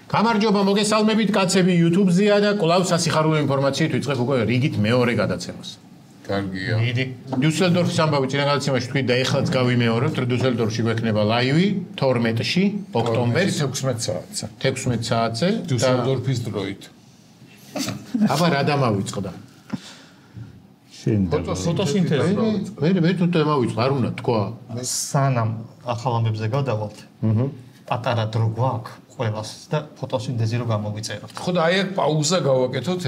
გამარჯობა მოგესალმებით კაცები YouTube-ზეა და კვლავ სასიხარულო ინფორმაციით ვიწყებ უკვე რიგით მეორე გადაცემას. კარგია. დუსელდორფის ამბავი წინა გადაცემაში თქვით და ეხლაც გავიმეორებთ, რომ დუსელდორფში გვექნება ლაივი 12-ში ოქტომბერს 16 საათზე. 16 საათზე დუსელდორფის დროით. აბა რა დამავიწყდა? ფოტოსინთეზი. მე თუ დამავიწყდა, არ უნდა თქვა. სანამ ახალ ამბებზე გადავალთ. პატარა დრო გვაქვს. ყველას და ფოტოსინთეზი რო გამოვიწეროთ. ხო და აი აქ პაუზა გავაკეთოთ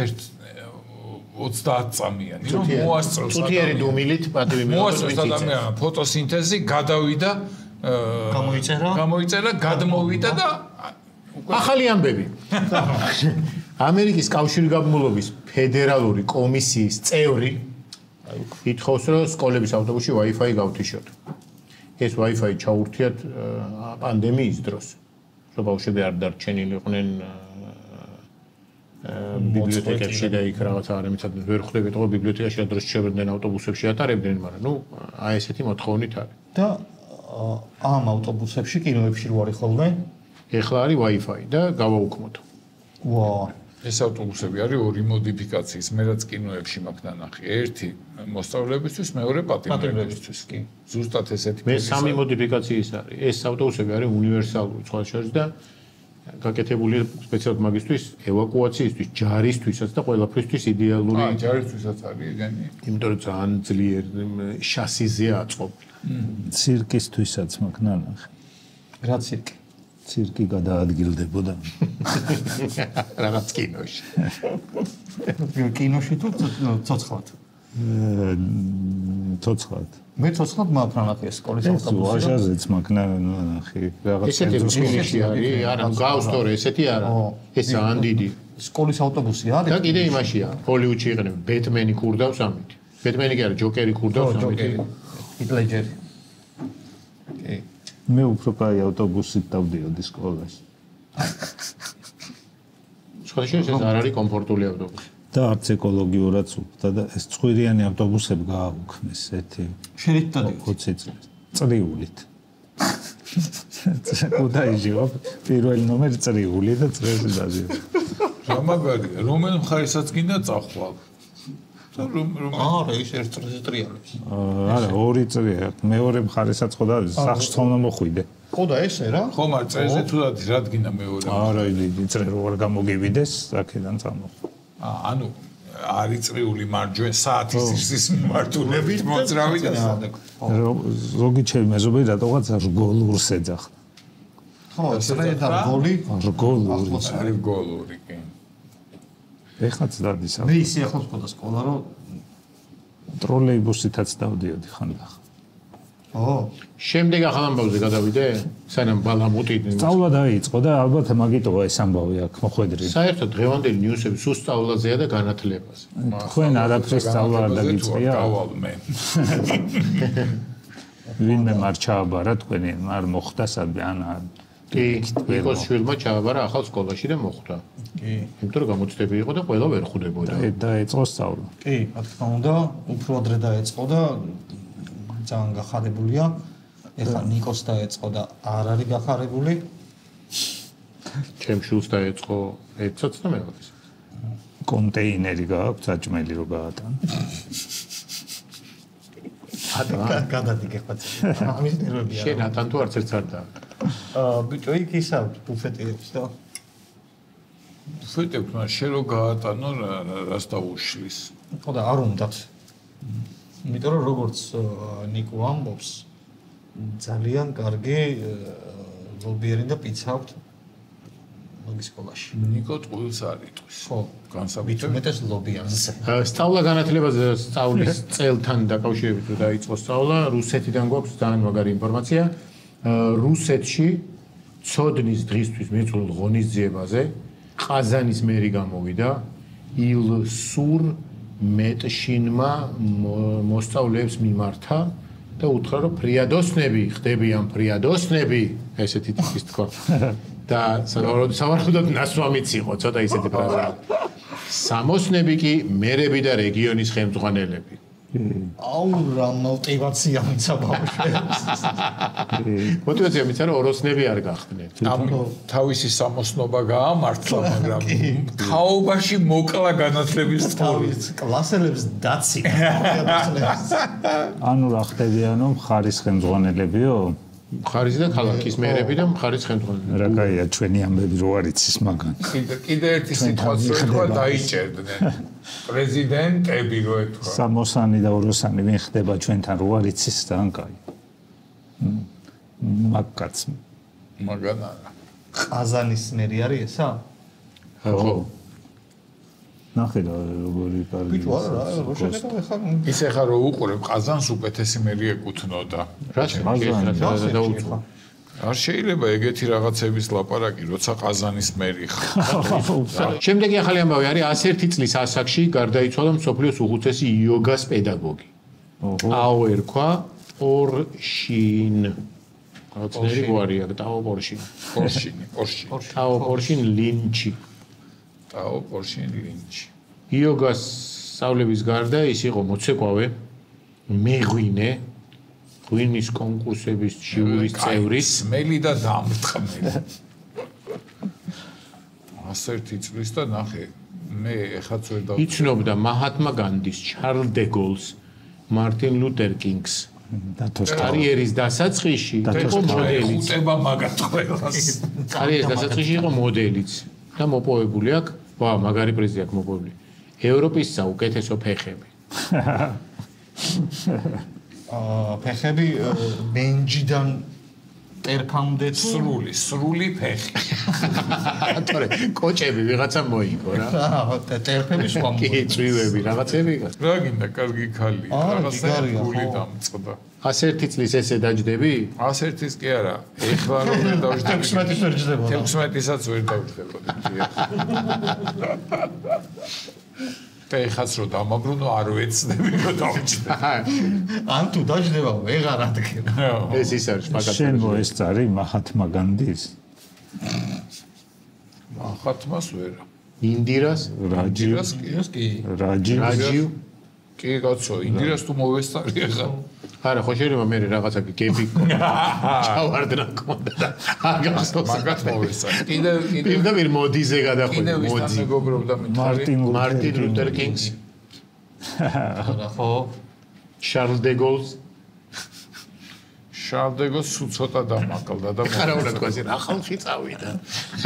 30 წამიანი, რომ მოასწროს თუთიერი დუმილით პატივი მოასწროს ადამიანმა ფოტოსინთეზი გადავიდა გამოიწერა, გადმოვიდა და ახალი ამბები. ამერიკის კავშირგაბმულობის ფედერალური კომისიის წევრი ითხოვს, რომ სკოლების ავტობუსში Wi-Fi გავთიშოთ. ეს Wi-Fi ჩაურთიათ პანდემიის დროს. ბავშვები არ დარჩენილიყვნენ ბიბლიოთეკებში და იქ რაღაცა არამეცად ვერ ხვდებით, რომ ბიბლიოთეკაში ადრეს შეერდნენ ავტობუსებში ატარებდნენ, მაგრამ ნუ აი ესეთი მოთხოვნით არის. და ამ ავტობუსებში კინოებში რო არის ხოლმე? ეხლა არის Wi-Fi და გავაუქმოთ. ვა, ეს ავტობუსები არის ორი მოდიფიკაციის, მე რაც კინოებში მაქვს ნანახი. ერთი მოსწავლეებისთვის, მეორე პატიმრებისთვის. კი. ზუსტად ესეთი მე სამი მოდიფიკაციის არის. ეს ავტობუსები არის უნივერსალური სხვა შორის და გაკეთებულია სპეციალურად მაგისთვის, ევაკუაციისთვის, ჯარისთვისაც და ყველაფრისთვის იდეალური. ჯარისთვისაც არის ეგენი. იმიტომ რომ ძალიან ძლიერ შასიზეა აწყობილი. ცირკისთვისაც მაქვს ნანახი. რა ცირკი? ცირკი გადაადგილდებოდა. რაღაც კინოში. კინოში თუ ცოცხლად? ცოცხლად. მე ცოცხლად მაქვს ნანახი ეს სკოლის ავტობუსი. ვაჟაზეც მაქვს ნანახი. ესეთი რუსკინში არის, არა, გავსტორე, ესეთი არა. ეს ძალიან დიდი. სკოლის ავტობუსი არის? და კიდე იმაშია, ჰოლივუდში იყენებენ ბეტმენი ქურდავს ამით. ბეტმენი კი არა, ჯოკერი ქურდავს ამით. ჰით ლეჯერი. კი. მე უფრო კაი ავტობუსით დავდიოდი სკოლაში. სკოლაში ეს არ არის კომფორტული ავტობუსი. და არც ეკოლოგიურად უხდა და ეს წვირიანი ავტობუსები გააუქმეს ერთი. შენით დადიოდი. 20 წელს. წრიულით. უდაიჟიო პირველი ნომერი წრიული და წრეში დადიოდი. რა მაგარია, რომელ მხარესაც გინდა წახვალ. არა, ის ერთ წრეზე ტრიალებს. არა, ორი წრია. მეორე მხარესაც ხო და სახში თხოვნა მოხვიდე. ხო და ესე რა? ხო, მაგრამ წრეზე თუ რა გინდა მეორე? არა, დიდი წრე რო არ გამოგივიდეს, აქედან წამოხ. ანუ არის წრიული მარჯვენ საათის ისის მიმართულებით მოძრავი და ზოგი ჩემი მეზობელი რატოღაც რგოლურს ეძახდა. ხო, წრე და რგოლი? რგოლური. არის რგოლური, კი. ეხლაც დადის. მე ისე ახლოს ყოდა სკოლა, რომ ტროლეიბუსითაც დავდიოდი ხანდახან. ო, შემდეგ ახალ ამბავზე გადავიდე, სანამ ბალამუტი სწავლა დაიწყო და ალბათ მაგიტოა ეს ამბავი აქ მოხვედრი. საერთოდ დღევანდელი ნიუსები სულ სწავლაზეა და განათლებაზე. თქვენ არაფრის სწავლა არ დაგიწყია? გავალ მე. ვინმე არ ჩააბარა თქვენი, არ მოხდა სადმე ან კი, იქოს შვილმა ჩააბარა ახალ სკოლაში და მოხვდა. კი. იმიტომ რომ გამოცდები იყო და ყველა ვერ ხვდებოდა. დაეწყო სწავლა. კი, რა თქმა უნდა, უფრო ადრე დაეწყო და ძალიან გახარებულია. ეხლა ნიკოს დაეწყო და არ არის გახარებული. ჩემ შვილს დაეწყო ერთსაც და მეორეს. კონტეინერი გააქვს საჭმელი რო გაატან. გადადიგე ხაც. ამის ნერვებია. შენ თან თუ არც ერთს არ და. ბიჭო, იქ ისა ბუფეტებს და ბუფეტებს მაგრამ შენ რო გაატანო რას დაუშლის. ხო და არ უნდათ. იმიტომ რომ როგორც ნიკო ამბობს, ძალიან კარგი ლობიერი და პიცა აქვს მაგის სკოლაში. ნიკო ტყუილს არ იტყვის. ხო, განსაკუთრებით მეტად ლობიანს. სწავლა განათლებაზე სწავლის წელთან დაკავშირებით რომ დაიწყო სწავლა, რუსეთიდან გვაქვს ძალიან მაგარი ინფორმაცია. რუსეთში ცოდნის დღისთვის მიწულ ღონისძიებაზე ყაზანის მერი გამოვიდა ილსურ მეტშინმა მოსწავლეებს მიმართა და უთხრა რომ ფრიადოსნები ხდებიან ფრიადოსნები ესეთი ტიპის თქვა და სავარაუდოდ ნასვამიც იყო ცოტა ისეთი ფრაზა სამოსნები კი მერები და რეგიონის ხელმძღვანელები აუ რა мотиваცია მიცა ბავშვებს. მოტივაცია მიცა რომ ოროსნები არ გახდნენ. თავისი სამოსნობა გაამართლა, მაგრამ თაობაში მოკლა განათლების თავის კლასელებს დაცი. ანუ რა ხდებიანო მხარის ხელმძღვანელებიო? მხარის და ქალაქის მერები და მხარის ხელმძღვანელები. რა კაია ჩვენი ამბები რო არ იცის მაგან. კიდე ერთი სიტყვაც რო ეთქვა დაიჭერდნენ. პრეზიდენტები რო ეთქვა. სამოსანი და ოროსანი ვინ ხდება ჩვენთან რო არ იცის და ან კაი. მაგკაც. მაგან არა. ყაზანის მერი არის ესა? ხო. ნახე და როგორი კარგი. ბიჭო არა, როგორ შეგედა ხა? ის ახლა რო უყურებ ყაზანს უკეთესი მერი ეკუთვნოდა. რა შეიძლება დაუწყო. არ შეიძლება ეგეთი რაღაცების ლაპარაკი, როცა ყაზანის მერი ხარ. შემდეგი ახალი ამბავი არის 101 წლის ასაკში გარდაიცვალა მსოფლიოს უხუცესი იოგას პედაგოგი. აუ ერქვა პორშინ. რაღაცნაირი გვარია, ტაო პორშინ. ტაო პორშინ ლინჩი. ტაო პორშინ ლინჩი. იოგას სწავლების გარდა ის იყო მოცეკვავე, მეღვინე, ღვინის კონკურსების ჟიურის წევრი, სმელი და დამრტყმელი. 101 წლის და ნახე, მე ეხაც ვერ და იცნობდა მაჰათმა განდის, ჩარლ დე გოლს, მარტინ ლუთერ კინგს. კარიერის დასაწყისში იყო მოდელიც. ხუტება მაგათ ყველას. კარიერის დასაწყისში იყო მოდელიც და მოპოვებული აქვს, ვა, მაგარი პრიზი აქვს მოპოვებული. ევროპის საუკეთესო ფეხები. ფეხები ბენჯიდან ტერფამდე სრული ფეხი. თორე კოჭები ვიღაცა მოიგო რა. ტერფები სხვა კი, წვივები, რაღაცები იყო. რა გინდა კარგი ქალია, რაღაცა გული დამწყდა. 101 წლის ესე დაждები? 101-ის კი არა, ეხლა რომ ვერ დავждები. 16-ის ვერ ჯდება. 16-ისაც ვერ დავждებოდი. და ეხაც რომ დამაბრუნო არ ვეცდები რომ დავჭდა. ან თუ დაждდება ვეღარ ადგენა. ეს ის არის მაგათ. შენ მოესწარი მაჰათმა განდის? მაჰათმას ვერა. ინდირას, რაჯივს კი. რაჯივ. კი კაცო, ინდირას თუ მოვესწარი ახლა. არა, ხო შეიძლება მე რაღაცა გები ჩავარდნა კონდა და აგახსოვს. მაგათ მოვესწარი. კიდე პირდაპირ მოდიზე გადახვედი. კიდე ვისთან მეგობრობდა მითხარი? მარტინ ლუთერ კინგს. ხო. შარლ დე გოლს. შარლ დე გოლს ცოტა დამაკლდა და არა უნდა თქვა რა ხალხი წავიდა.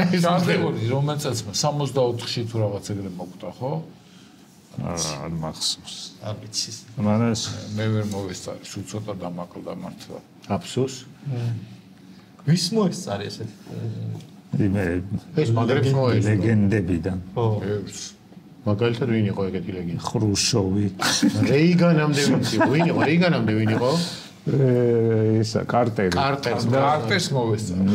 შარლ დე გოლი რომელსაც 64-ში თუ რაღაც ეგრე მოკვდა, ხო? არ მახსოვს. არ ვიცი. მანას მე ვერ მოვესწარი, სულ ცოტა დამაკლდა მართლა. აფსოს. ვის მოესწარი ესეთი? იმე ეს მაგრებს მოეწონა. ლეგენდებიდან. ხო. ევს. მაგალითად ვინ იყო ეგეთი ლეგენდა? ხრუშოვი. რეიგანამდე ვინ იყო? ვინ იყო? რეიგანამდე ვინ იყო? ისა კარტერი. კარტერს მოვესწარი.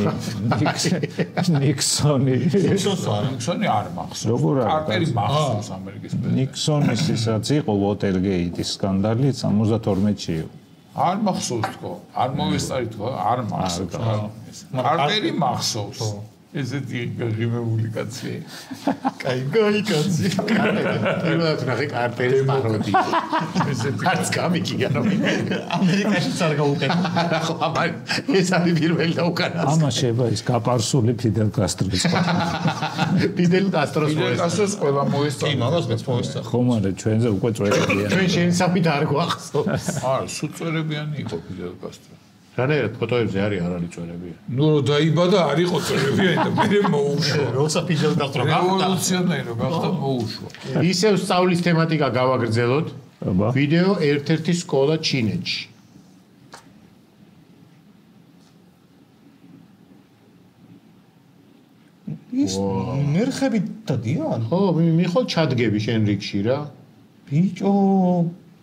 ნიქსონი. ნიქსონი არ მახსოვს. როგორ არის? კარტერი მახსოვს ამერიკის პრეზიდენტი. ნიქსონის ისაც იყო ვოტერგეიტის სკანდალი 72-ში იყო. არ მახსოვს თქო, არ მოვესწარი თქო, არ მახსოვს. კარტერი მახსოვს. ესეთი ღიმებული კაცია. კაი კაცი. პირველად ნახე კარტერის პაროდია. ესეთი კაც გამიგია რომ ამერიკაშიც არ გაუკეთე. ხო, ამან ეს არის პირველი და უკანასკნელი. ამა შეება ის გაპარსული ფიდელ კასტროს. ფიდელ კასტროს ფიდელ კასტროს ყველა მოესწარი. კი, მაგას მეც მოესწარი. ხო, მაგრამ ჩვენზე უკვე წვერებია. ჩვენ შენსაფით არ გვახსოვს. არა, სუწერებიანი იყო ფიდელ კასტრო. რანაირად ფოტოებზე არის არ არის წვერებია. ნუ რო დაიბადა არ იყო წვერებიანი და მე მოუშვა. როცა ფიდელ კასტრო გახდა. რევოლუციონერი გახდა მოუშვა. ისევ სწავლის თემატიკა გავაგრძელოთ. აბა. ვიდეო ერთ-ერთი სკოლა ჩინეთში. ის ნერხები დადიან? ხო, მიხო ჩადგები შენ რიგში რა. ბიჭო,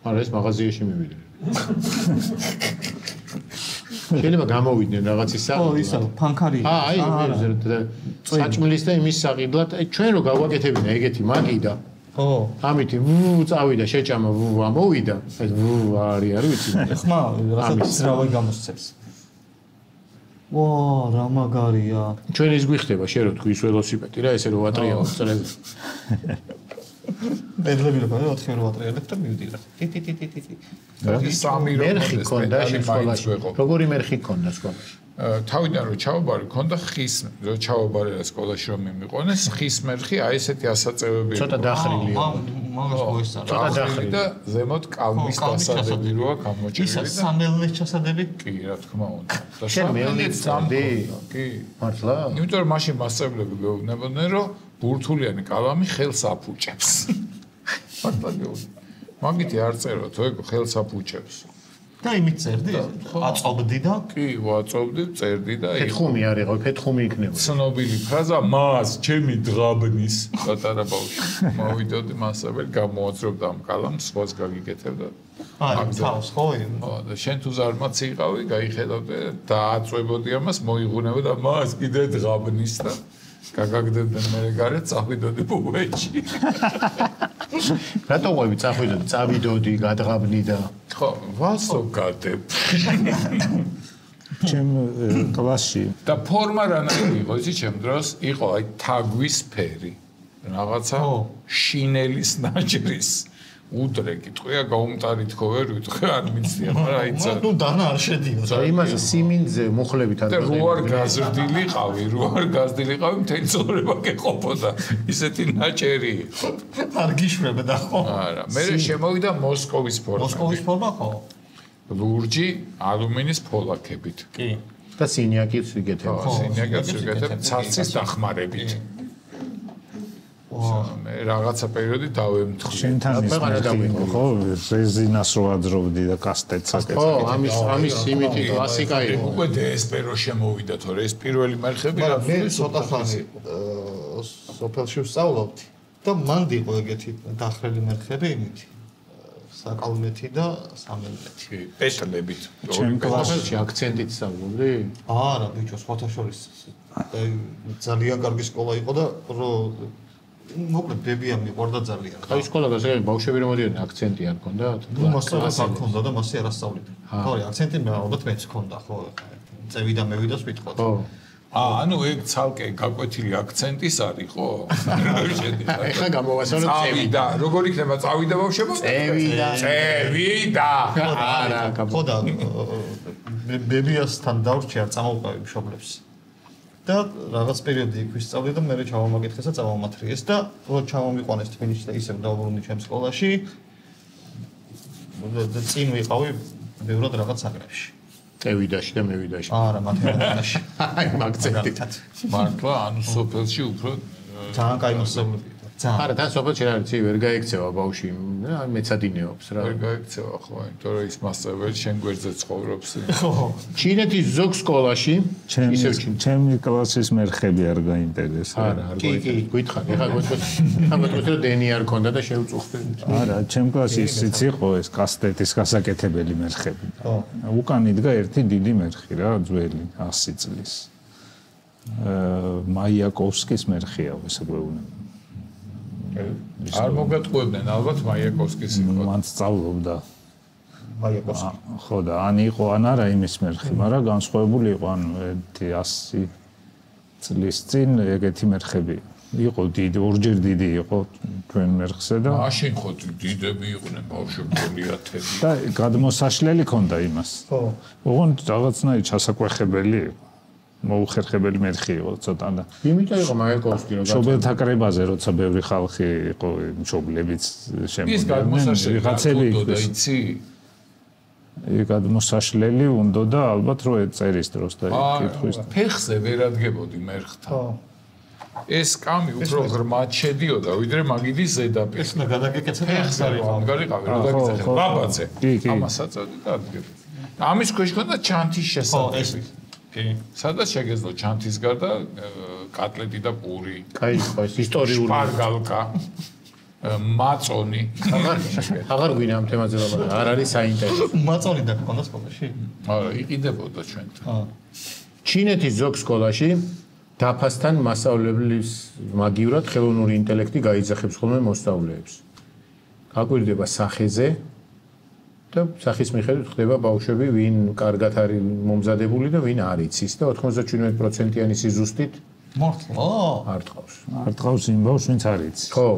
არა ეს მაღაზიაში მივიდე. შეიძლება გამოვიდნენ რაღაცის ხო, ისა ფანქარი. აი, საჭმლის და იმის საყიდლად, ჩვენ რო გავაკეთებინა ეგეთი მაგიდა. ხო. ამითი ვუ წავიდა, შეჭამა ვუ ამოვიდა. ეს ვუ არის ვიცი. ეხმა რასაც რავი გამოსცემს. ვა, რა მაგარია. ჩვენ ის გვიხდება, შენ რო თქვი ის ველოსიპედი რა, ესე რო ვატრიალო წრეზე. პედლები რო გავა 4 ვატრიალებ და მივდივარ. სამი მერხი ქონდა სკოლაში. როგორი მერხი ქონდა სკოლაში? თავიდან რო ჩავაბარი ქონდა ხის რო ჩავაბარე სკოლაში რომ მიმიყონეს ხის მერხი აი ესეთი ასაწევები ცოტა დახრილია. მაგას მოესწარ. ცოტა დახრილი და ზემოთ კალმის დასადები როა გამოჭრილი და სამელნის ჩასადები? კი რა თქმა უნდა. და შენ მეელნიც წამდი? კი. მართლა? იმიტომ რომ მაშინ მასწავლებლები გვეუბნებოდნენ რომ ბურთულიანი კალამი ხელს აფუჭებს. მართლა გეუბნები. მაგითი არ წეროთ, ეგ ხელს აფუჭებს. და იმით წერდი? აწობდი და? კი, ვაწობდი, წერდი და ფეთხუმი არ იყო, ფეთხუმი იქნებოდა. ცნობილი ფრაზა მას ჩემი დღაბნის პატარა ბავშვი. მოვიდოდი მასწავლებელი გამოაძრობდა ამ კალამს, სხვას გაგიკეთებდა. აი, თავს ხო? ხო, და შენ თუ ზარმაც იყავი, გაიხედავდე და აწვებოდი ამას, მოიღუნებოდა მას კიდე დღაბნის და გაგაგდებდნენ მე გარეთ წავიდოდი ბუბეში. რატო ყვები წავიდოდი, წავიდოდი, გადღაბნი და ხო, ვასო გადებ. ჩემ კლასში და ფორმა რანაირი იყო, იცი ჩემ დროს, იყო აი თაგვის ფერი. რაღაცა შინელის ნაჭრის უდრე კითხვია გაუმტარი თქო ვერ ვიტყვი არ მიცდია, მაგრამ აი ცა ნუ დანა არ შედიო. და იმაზე სიმინძე მუხლებით არ და რო არ გაზრდილიყავი, მთელი ცხოვრება გეყოფოდა. ისეთი ნაჭერი იყო. არ გიშვებდა ხო? არა, მე შემოვიდა მოსკოვის ფორმა. მოსკოვის ფორმა ხო? ლურჯი ალუმინის ფოლაკებით. კი. და სინიაკიც ვიგეთებ. ხო, სინიაკიც ვიგეთებ ცაცის დახმარებით. მე რაღაცა პერიოდი დავემთხრი. შენთან ის ხო რეზინას რო აძრობდი და კასტეტს აკეთე. ხო, ამის იმითი კლასიკა იყო. უკვე DSP რო შემოვიდა, თორე ეს პირველი მერხები რა მე ცოტა ხანი სოფელში ვსწავლობდი და მანდ იყო ეგეთი დახრილი მერხები იმითი საკალმეთი და სამელმეთი. კი, პეტლებით. ჩემ კლასში აქცენტით სწავლობდი? არა, ბიჭო, სხვათა შორის ძალიან კარგი სკოლა იყო და რო მოკლედ ბებია მიყვარდა ძალიან. აი სკოლა გასაგები ბავშვები რომ მოდიოდნენ აქცენტი არ ქონდათ? ნუ მასწავლას არ ქონდა და მასე არ ასწავლიდა. ხო, აქცენტი მე ალბათ მეც ქონდა, ხო. წევიდა მევიდას ვიტყოდ. ხო. ანუ ეგ ცალკე გაკვეთილი აქცენტის არის, ხო? ეხლა გამოვასწავლე წავიდა. როგორ იქნება წავიდა ბავშვებო? წევიდა. არა, ხო და ბებიასთან დავრჩი არ წამოვყავი მშობლებს. და რაღაც პერიოდი იქ ვისწავლე და მე ჩავამაკითხეს და წავამათრიეს და რო ჩავამიყვანეს თბილისში და ისევ დავბრუნდი ჩემ სკოლაში. და წინ ვიყავი ბევრად რაღაც აგრებში. წევიდაში და მევიდაში. არა, მათემატიკაში. აი მაგცენტით. მართლა, ანუ სოფელში უფრო ძალიან კაი მოსწავლეები. არა, თან სოფელში რა ვიცი, ვერ გაიქცევა ბავში. აი მეცადინეობს რა. ვერ გაიქცევა ხო, იმიტომ რომ ის მასწავლებელი შენ გვერდზე ცხოვრობს. ხო. ჩინეთის ზოგ სკოლაში ჩემი კლასის მერხები არ გაინტერესა. არა, არ გითხარ. ეხლა გვეთქვით რომ დენი არ ქონდა და შეუწუხდი. არა, ჩემ კლასში ისიც იყო ეს კასტეტის გასაკეთებელი მერხები. ხო. უკან იდგა ერთი დიდი მერხი რა, ძველი 100 წლის. მაიაკოვსკის მერხია ესე გვეუბნება. არ მოგატყუებდნენ ალბათ მაიაკოვსკის იყო. მან სწავლობდა. მაიაკოვსკი. ხო და ან იყო ან არა იმის მერხი, მაგრამ განსხვავებული იყო ან 100 წლის წინ ეგეთი მერხები. იყო დიდი, ორჯერ დიდი იყო ჩვენ მერხზე და მაშინ ხო დიდები იყვნენ ბავშვები გოლიათები. და გადმოსაშლელი ქონდა იმას. ხო. ოღონდ რაღაცნაირი ჩასაკვეხებელი იყო. მოუხერხებელი მერხი იყო ცოტა და იმიტომ იყო მაიაკოვსკი რომ მშობელთა კრებაზე როცა ბევრი ხალხი იყო მშობლებიც ის გადმოსაშლელი რაღაცები და იცი გადმოსაშლელი უნდა და ალბათ რო ეწერის დროს და ეკითხვის ფეხზე ვერ ადგებოდი მერხთან. ხო. ეს კამი უფრო ღრმად შედიოდა ვიდრე მაგიდის ზედაპირი. ეს მე გადაგეკეცე ფეხზე რომ გარიყავი რომ დაგიწეხე ბაბაძე. ამასაც წოდი და ადგებოდი. ამის ქვეშ ქონდა ჩანთის შესაძლებელი. კი. სადაც შეგეძლო ჩანთის გარდა კატლეტი და პური. კაი ხო ეს ისტორიული შპარგალკა. მაწონი. აღარ გვინდა ამ თემაზე ლაპარაკი. არ არის საინტერესო. მაწონი და ქონდა სკოლაში? არა, იყიდებოდა ჩვენთან. ჩინეთის ზოგ სკოლაში დაფასთან მასწავლებლის მაგივრად ხელოვნური ინტელექტი გაიძახებს ხოლმე მოსწავლეებს. გაკვირდება სახეზე და სახის მიხედვით ხდება ბავშვები, ვინ კარგად არის მომზადებული და ვინ არ იცის და 97%-იანი სიზუსტით მართლა? არ ტყავს. არ ტყავს იმ ბავშვს, ვინც არ იცის. ხო.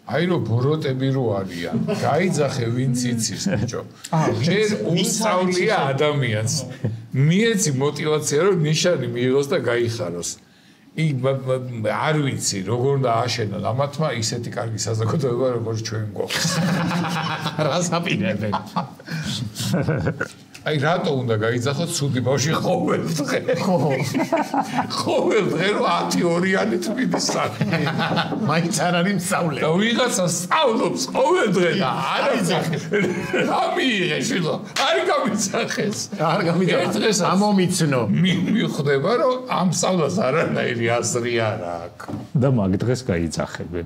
აი რომ ბოროტები რო არიან, გაიძახე ვინც იცის ბიჭო. ჯერ უსწავლია ადამიანს. მიეცი мотиваცია რომ ნიშანი მიიღოს და გაიხაროს. არ ვიცი როგორ დააშენონ ამათმა ისეთი კარგი საზოგადოება როგორც ჩვენ გვაქვს. რას აპირებენ? აი რატო უნდა გაიძახოთ ცუდი ბავშვი ყოველ დღე? ყოველ დღე რომ 10-2-იანი თვითი სახე. მაინც არ არის სწავლე. და ვიღაცა სწავლობს ყოველ დღე და არ იძახეს. რა მიიღეს შილო? არ გამიძახეს. არ გამიძახეს. ამომიცნო. მიხვდება რომ ამ სწავლას არანაირი აზრი არ აქვს. და მაგ დღეს გაიძახებენ.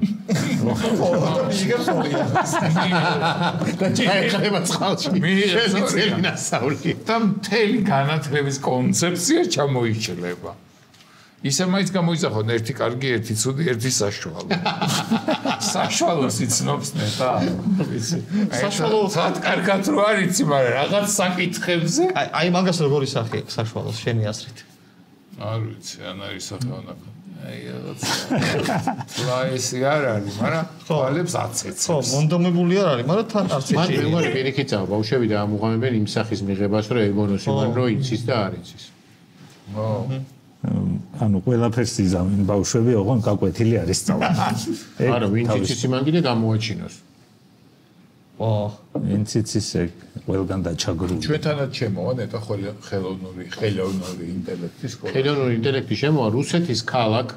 და ჩაეხება წყალში. შენი წელინასა და მთელი განათლების კონცეფცია ჩამოიჭრება. ისე მაინც გამოიძახონ ერთი კარგი, ერთი ცუდი, ერთი საშუალო. საშუალოს იცნობს ნეტა. საშუალო სად კარგად რო არ იცი, მაგრამ რაღაც საკითხებზე. აი მაგას როგორი სახე საშუალოს შენი აზრით? არ ვიცი, ან არის სახეონა. აი რაღაც ლაისი არ არის, მაგრამ ხვალებს აცეცებს. ხო, მონდომებული არ არის, მაგრამ თან არც მან მეგონი პირიქით წავა ბავშვები და ამუღამებენ იმ სახის მიღებას, რომ ეგონოს იმან რო იცის და არ იცის. ხო. ანუ ყველაფერს იზამენ ბავშვები, ოღონ გაკვეთილი არის სწავლა. არა, ვინც იცის იმან კიდე გამოაჩინოს. ო, ვინც იცის ეგ ყველგან დაჩაგრული. ჩვენთანაც შემოვა ნეტა ხელოვნური ინტელექტის სკოლა. ხელოვნური ინტელექტი შემოვა რუსეთის ქალაქ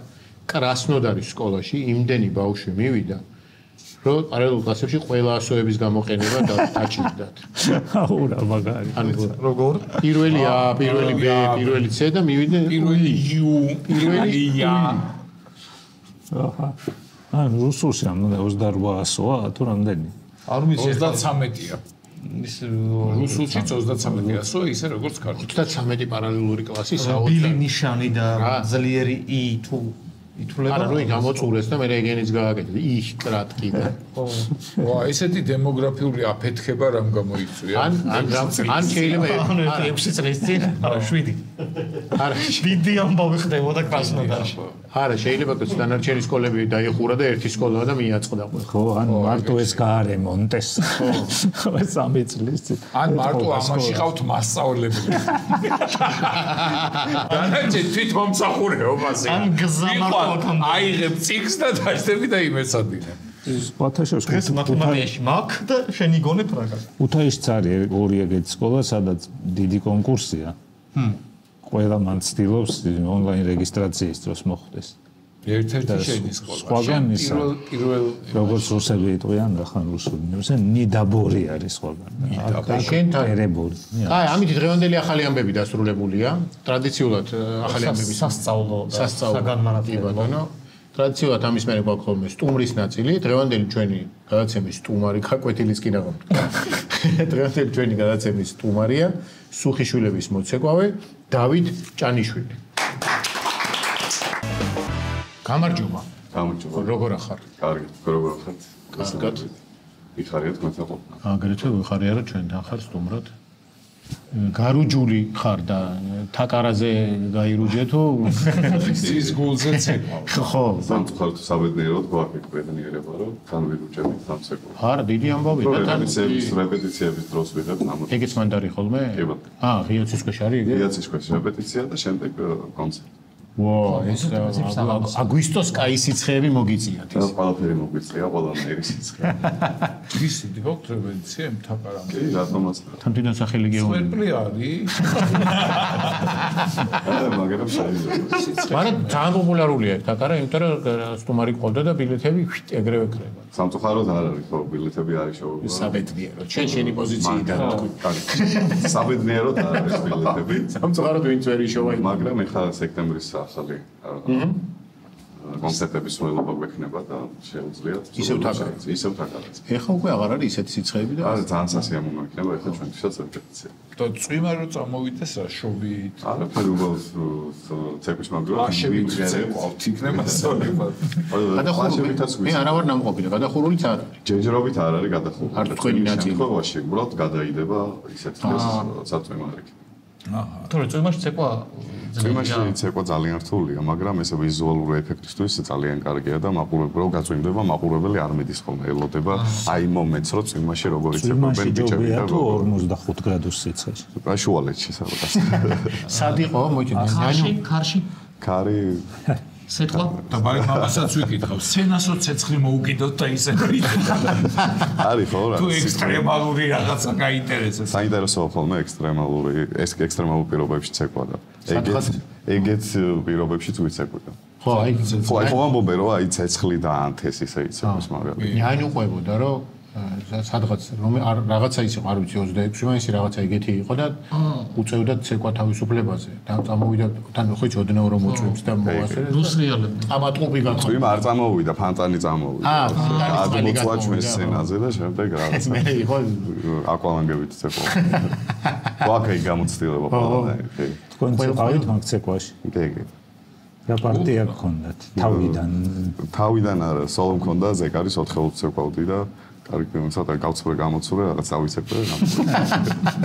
კრასნოდარის სკოლაში, იმდენი ბავშვი მივიდა, რომ პარალელურ კლასებში ყველა ასოების გამოყენება დაჭირდათ. აუ რა მაგარი. ანუ როგორ? პირველი A, პირველი B, პირველი C და მივიდა პირველი U, პირველი A. აჰა. ან რუსულში ამ 2800-ა თუ რამდენი? არ ვიცი 33-ია. ის რუსულში 33-ია, ისე როგორც ქართულში. 33 პარალელური კლასი საოცარი. ბილი ნიშანი და ძლიერი I თუ ითვლება. არა, როი გამოწურეს და მე ეგენიც გააკეთე. იქ კრატკი და. ვა, ესეთი დემოგრაფიული აფეთქება რამ გამოიწვია? ან შეიძლება 6 წლის წინ, არა 7. არა, დიდი ამბავი ხდებოდა კრასნოდარში. არა, შეიძლება დანარჩენი სკოლები დაიხურა და ერთი სკოლა და მიაწყდა. ხო, ან მარტო ეს გაარემონტეს. ხო, 3 წლის წინ. ან მარტო ამაში ყავთ მასწავლებლები. დანარჩენი თვითმომსახურეობაზე. ან გზა მარტო აიღებ წიგს და დაждები და იმეცადინებ. ვათაშევს ეს მათემატიკაში მაგ და შენი გონებ რა. ქუთაისში არის ორი ეგეთი სკოლა, სადაც დიდი კონკურსია. ყველა მან ცდილობს ონლაინ რეგისტრაციის დროს მოხდეს. ერთ-ერთი შენი სკოლა. სხვაგან ისა. პირველ როგორც რუსები იტყვიან და ხან რუსული. ნიდაბორი არის სხვაგან. შენთან ერებორი. აი, ამით დღევანდელი ახალი ამბები დასრულებულია. ტრადიციულად ახალი ამბები სასწავლო და საგანმანათლებლო. ბატონო. ტრადიციულად ამის მერე გვაქვს ხოლმე სტუმრის ნაწილი. დღევანდელი ჩვენი გადაცემის სტუმარი გაკვეთილის კი ნაღმ. დღევანდელი ჩვენი გადაცემის სტუმარია სუხიშვილების მოცეკვავე დავით ჭანიშვილი. გამარჯობა. გამარჯობა. როგორ ახარ? კარგი, როგორ ხართ? კარგად. ვიხარია თქვენთან ყოფნა. აგრეთვე ვიხარია რომ ჩვენთან ხარ სტუმრად. გარუჯული ხარ და თაკარაზე გაირუჯე თუ ის გულზე ცეკვა. ხო, სამწუხაროდ საბედნიეროდ გვაქვს ბედნიერება რომ თან ვირუჯებით სამსეკო. არა, დიდი ამბავია და თან რეპეტიციების დროს ვიღებ ნამოწ. ეგეც მან დარი ხოლმე? კი ბატონო. ღიაცის ქვეშ არის ეგე? ღიაცის ქვეშ რეპეტიცია და შემდეგ კონცერტი. ვა, ეს აგვისტოს კაი სიცხეები მოგიწიათ და ის. ყველაფერი მოგვიწია, ყველანაირი სიცხე. ისეთი გაქვთ რევოლუცია თაკარამ. კი, რატომაც. თან თვითონ სახელი გეუბნები. სვერპლი არის. მაგრამ შეიძლება. მაგრამ ძალიან პოპულარულია თაკარა, იმიტომ რომ სტუმარი ყოლდა და ბილეთები ეგრევე კრება. სამწუხაროდ არ არის, ხო, ბილეთები არის შეუძლია. საბედნიერო. შენი პოზიციიდან თქვი. საბედნიეროდ არ არის ბილეთები. სამწუხაროდ ვინც ვერ იშოვა. მაგრამ ეხლა სექტემბრის ახალი კონცერტების სრულობა გვექნება და შეუძლიათ ისევ თაკარაც. ისევ თაკარაც. ეხლა უკვე აღარ არის ისეთი სიცხეები და არა ძალიან სასიამოვნო იქნება ეხლა ჩვენთვისაც რეპეტიცია. და წვიმა რო წამოვიდეს რა შობით. არაფერი უბრალოდ ცეკვის მაგდროულად ვიღებთ იქნება სწორება. გადახურვითაც მე არა ვარ ნამყოფი და გადახურვით არ არის. ჯერჯერობით არ არის გადახურული. არ თქვენი ნაწილი. შემთხვევაში უბრალოდ გადაიდება ისეთ დროს საწვიმა არ იქნება. თორე წვიმაში ცეკვა წვიმაში ცეკვა ძალიან რთულია, მაგრამ ესე ვიზუალური ეფექტისთვის ძალიან კარგია და მაყურებელი რო გაწვიმდება, მაყურებელი არ მიდის ხოლმე, ელოდება აი მომენტს, რომ წვიმაში როგორ იცეკვებენ ბიჭები და 45 გრადუს სიცეში. აი შუალედში სადღაც. სად იყო მოიჭირდა? ქარში კარი სეტყვა და ბარი მამასაც ვიკითხავ, სცენასო ცეცხლი მოუკიდოთ და ისე ვიდეთ. არის ხო რა? თუ ექსტრემალური რაღაცა გაინტერესებს. საინტერესოა ხოლმე ექსტრემალურ პირობებში ცეკვა და ეგეთ პირობებშიც ვიცეკვდა. ხო, აი ხო ამბობენ რომ აი ცეცხლი და ანთეს ისე იცეკვს მაგრამ. ნიანი უყვებოდა რომ სადღაც რაღაცა ის იყო, არ ვიცი 26-ში ისე რაღაცა ეგეთი იყო და უწევდა ცეკვა თავისუფლებაზე და წამოვიდა თან ხო ოდნავ რომ მოწვევს და მოასერეს. რუსრიალები. წამატყუპი გახდა. წვიმა არ წამოვიდა, ფანტანი წამოვიდა. მოწვა ჩვენს სცენაზე და შემდეგ რაღაცა. მე იყო აკვალანგებით ცეკვა. ვაკეი გამოცდილება ყველანაირი. თქვენ წავით მაგ ცეკვაში. კი. რა პარტია გქონდათ თავიდან არა, სოლო მქონდა ზეკარის 4 ცეკვავდი და კარგი ცოტა გავცურე გამოცურე რაღაც ავიცეკვე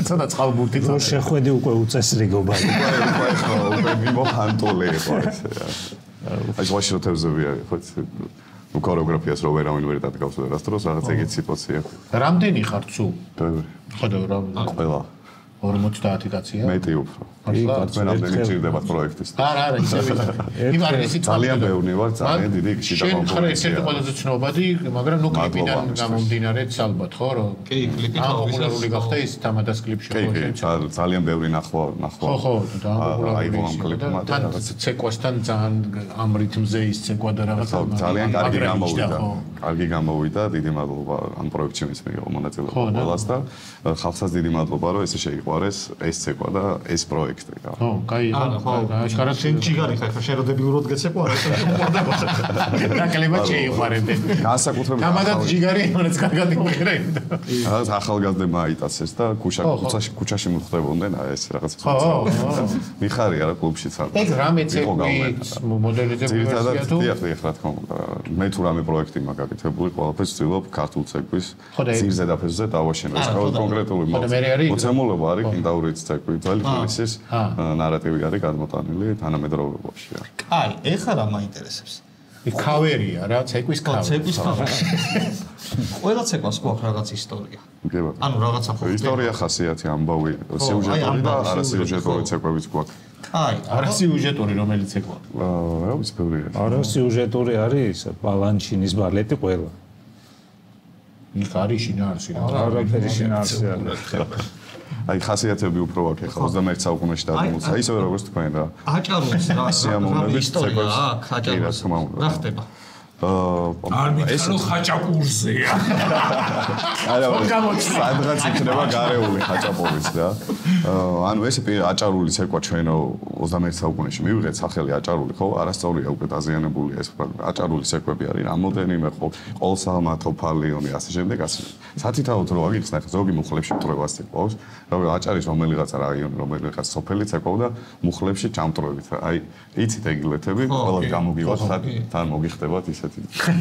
ცოტა წყალბურთი რო შეხვედი უკვე უწესრიგობა უკვე მიმოხანტული იყო ესე აი ვაშო თევზები არის ხო ნუ ქორეოგრაფიას რო ვერავინ ვერ დადგავს ვერას დროს რაღაც ეგეთ სიტუაცია რამდენი ხარ თუ ხო და რა ყველა 50 კაცია მეტი უფრო თქვენ რამდენი ჭირდებათ პროექტის არა ისე იმარ ეს ძალიან ბევრი ვარ ძალიან დიდი შიდა კომპოზიცია შენ ხარ ერთ-ერთი ყველაზე ცნობადი მაგრამ ნუ კლიპიდან გამომდინარეც ალბათ ხო რომ კი კლიპი პოპულარული გახდა ის თამადას კლიპში ხო კი ძალიან ბევრი ნახვა ხო და პოპულარული თან ცეკვასთან ძალიან ამ რიტმზე ის ცეკვა და რაღაცა ძალიან კარგი გამოვიდა დიდი მადლობა ამ პროექტში მის მიიღო მონაწილეობა ყველას და ხალხსაც დიდი მადლობა რომ ესე შეიყვარეს ეს ცეკვა და ეს პროექტი ხო, კაი, ხო, აშკარად შენ ჯიგარი ხარ, შენ რო დებილურად გეცეკვარ, ეს უყურდება. ნაკლებად შეიყვარებდი. განსაკუთრებით ამადაც ჯიგარი იმანაც კარგად იმღერებდა. რაღაც ახალგაზრდებმა აიტაცეს და ქუჩაში მოხდებოდნენ ეს რაღაც. ხო. მიხარია რა კლუბში ცა. ეგ რამე ცეკვი მოდელიზებული ვერსია თუ? დიახ, რა თქმა უნდა. მე თუ რამე პროექტი მაგაკეთებული, ყველაფერს ვცდილობ ქართულ ცეკვის ძირზე და ფესზე დავაშენო. ეს კონკრეტული მოცემულობა არის კინტაურიც ცეკვი, ძველი თბილისის ნარატივი არის გადმოტანილი თანამედროვეობაში. კაი, ეხლა რა მაინტერესებს? ის ქავერია რა, ცეკვის ქავერი. ცეკვის ქავერი. ყველა ცეკვას გვაქვს რაღაც ისტორია. ანუ რაღაცა ხო. ისტორია ხასიათი ამბავი, სიუჟეტური და არასიუჟეტური ცეკვებიც გვაქვს. კაი, არასიუჟეტური რომელი ცეკვა? რა ვიცი, ბევრია. არასიუჟეტური არის ბალანჩინის ბალეტი ყველა. იქ არის შინაარსი რა. არაფერი შინაარსი არის. აი ხასიათები უფრო აქვს ახლა 21 საუკუნეში დადგმულსა ისევე როგორც თქვენ რა აჭარულს რა სიამოვნებით ცეკვებს აჭარულს რა ხდება არ მითხარო ხაჭაპურზეა არა სადღაც იქნება გარეული ხაჭაპურის და ანუ ეს აჭარული ცეკვა ჩვენო 21 საუკუნეში მივიღეთ სახელი აჭარული ხო არასწორია უკვე დაზიანებულია ეს აჭარული ცეკვები არის რამოდენიმე ხო ყოლსალმა თოფალიონი ასე შემდეგ ასე სათითაოდ რო აგიხსნა ხა ზოგი მუხლებში მტრევას ცეკვავს რომ აჭარის რომელიღაცა რაიონი რომელიღაც სოფელი ცეკვავდა მუხლებში ჭამტრევით აი იცით ეგილეთები ყველა გამოგივათ თან მოგიხდებათ ისეთი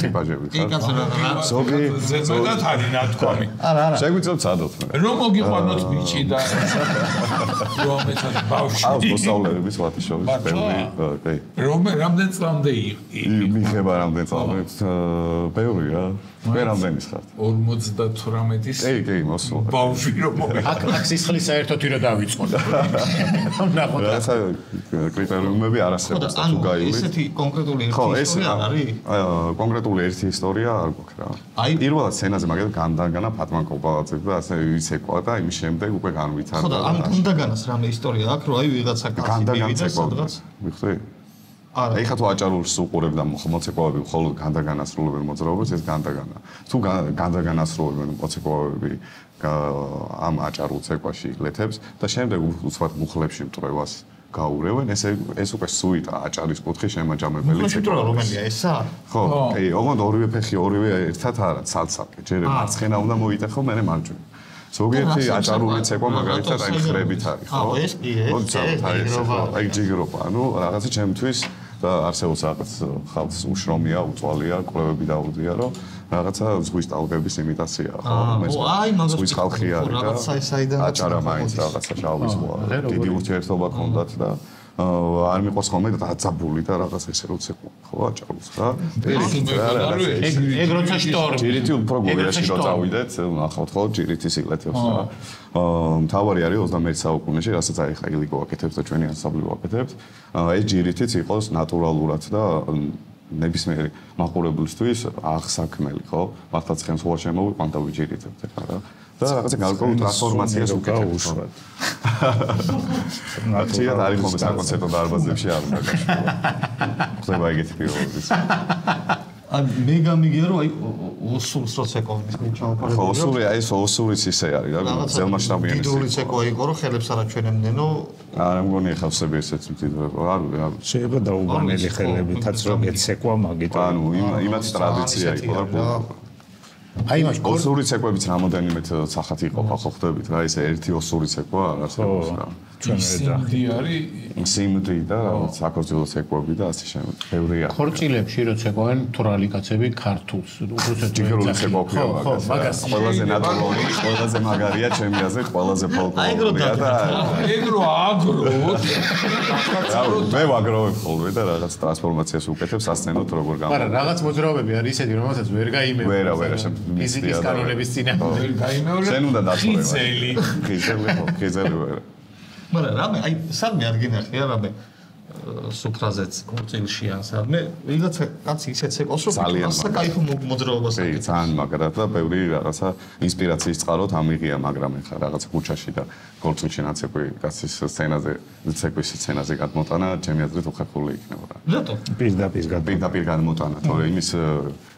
ტიპაჟები ხარ ზოგი ზედმეტად არის ნათქვამი არა შეგვიძლია წადოთ რომ მოგიყვანოთ ბიჭი და რომ ეცად ბავშვი აუს მოსავლების ვათიშოვის ბევრი რომ რამდენ წლამდე იყო მიხება რამდენ წლამდე ბევრი რა მე რამდენის ხართ 58-ის კი მოსულა ბავშვი რომ აქ სისხლის საერთოდ ირო დავიწყოთ ნახოთ რაცა კრიტერიუმები არ არსებობს თუ გაივით ესეთი კონკრეტული ერთი ისტორია არის კონკრეტული ერთი ისტორია არ გვაქვს რა პირველად სცენაზე მაგალითად განდაგანა ფატმან კოპალაძე და ასე ვიცეკვა და იმის შემდეგ უკვე განვითარდა ხო და ამ განდაგანას რამე ისტორია აქვს რომ აი ვიღაცა კაცი მივიდა სადღაც მიხვდი აი ხა თუ აჭარულს უყურებ და მოცეკვავები მხოლოდ განდაგანასრულებენ მოძრაობას ეს განდაგანა თუ განდაგანასრულებენ მოცეკვავები ამ აჭარულ ცეკვაში ილეთებს და შემდეგ უცბად მუხლებში მტრევას გაურევენ ეს უკვე სუიტა აჭარის კუთხე შემაჯამებელი ცეკვა რომელია ესა ხო კი ოღონდ ორივე ფეხი ორივე ერთად არა ცალ-ცალკე ჯერ მარცხენა უნდა მოიტეხო მერე მარჯვენა ზოგიერთი აჭარული ცეკვა მაგალითად აი ხრებით არის ხო ეს კი ეს აი ჯიგრობა ანუ რაღაცა ჩემთვის და არსებობს რაღაც ხალხს უშრომია უწვალია კვლევები დაუძია რომ რაღაცა ზღვის ტალღების იმიტაციაა, ხო? აი, მაგას ზღვის ხალხი არის და რაღაცა საიდანაც აჭარა მაინც რაღაცა შავი ზღვა. დიდი ურთიერთობა ჰქონდათ და არ მიყვარს ხოლმე დაძაბული და რაღაც ესე როცა ხო აჭაროს რა. ეგ როცა შტორმი. ჯირითი უფრო გოგერაში რო წავიდეთ, ნახავთ ხო ჯირითი სიკლეთებს რა. მთავარი არის 21 საუკუნეში, რასაც აი ხა ილიგო აკეთებს და ჩვენი ანსამბლი ვაკეთებთ. ეს ჯირითიც იყოს ნატურალურად და ნებისმიერი მაყურებლისთვის აღსაქმელი, ხო? მართლაც ხელს უარ შემოვიყვან და ვიჯირითებთ ხა რა. და რაღაცა გარკვეულ ტრანსფორმაციას უკეთებთ. ნაცია და არის ხოლმე საკონცერტო დარბაზებში არ მაგაშია. ხდება ეგეთი პირობები. ან მე გამიგია რომ აი ოსურს როცა ეკონომის მიჩამოყარებული. ხო, ოსური აი ეს ოსურიც ისე არის რა, ზელმასშტაბიანი. დიდულიც ეკო იყო რომ ხელებს არ აჩვენებდნენო. არა მგონი ახავსები ესეც მდიდრება. არ შეიძლება დაუბანელი ხელებითაც რომ ეცეკვა მაგით. ანუ იმათ ტრადიცია იყო რა. აი მაშ ოსური ცეკვებიც რამოდენიმე სახათი იყოფა ხო ხდებით რა ესე ერთი ოსური ცეკვა არ არსებობს რა სიმდი არის სიმდი და საქართველოს ცეკვები და ასე შემდეგ ბევრია ხორჭილებში რო ცეკვენ თურალი კაცები ქართულს უბრალოდ ჯიგრული ცეკვებია მაგას ყველაზე ნატურალური ყველაზე მაგარია ჩემი აზრით ყველაზე ფოლკლორულია და ეგრო აგრო მე ვაგროვებ ხოლმე და რაღაც ტრანსფორმაციას უკეთებ სასცენოდ როგორ გამა მაგრამ რაღაც მოძრაობები არის ისეთი რომელსაც ვერ გაიმეორებ ვერა ფიზიკის კანონების წინააღმდეგ გაიმეორებ შენ უნდა დაწოება ხიზელი ხიზელი ვერა მაგრამ რამე აი სამე არ გინახია რამე სუფრაზეც კორწილში ან სამე ვიღაცა კაცი ისეთ ეკოს რომ ასა кайფო მოძრაობას აკეთებს ძალიან მაგრად და ბევრი რაღაცა ინსპირაციის წყაროთ ამიღია მაგრამ ეხა რაღაცა ქუჩაში და კორწილში ნაცეკვი კაცის სცენაზე ცეკვის სცენაზე გადმოტანა ჩემი აზრით უხერხული იქნება რა რატო პირდაპირ გადმოტანა თორე იმის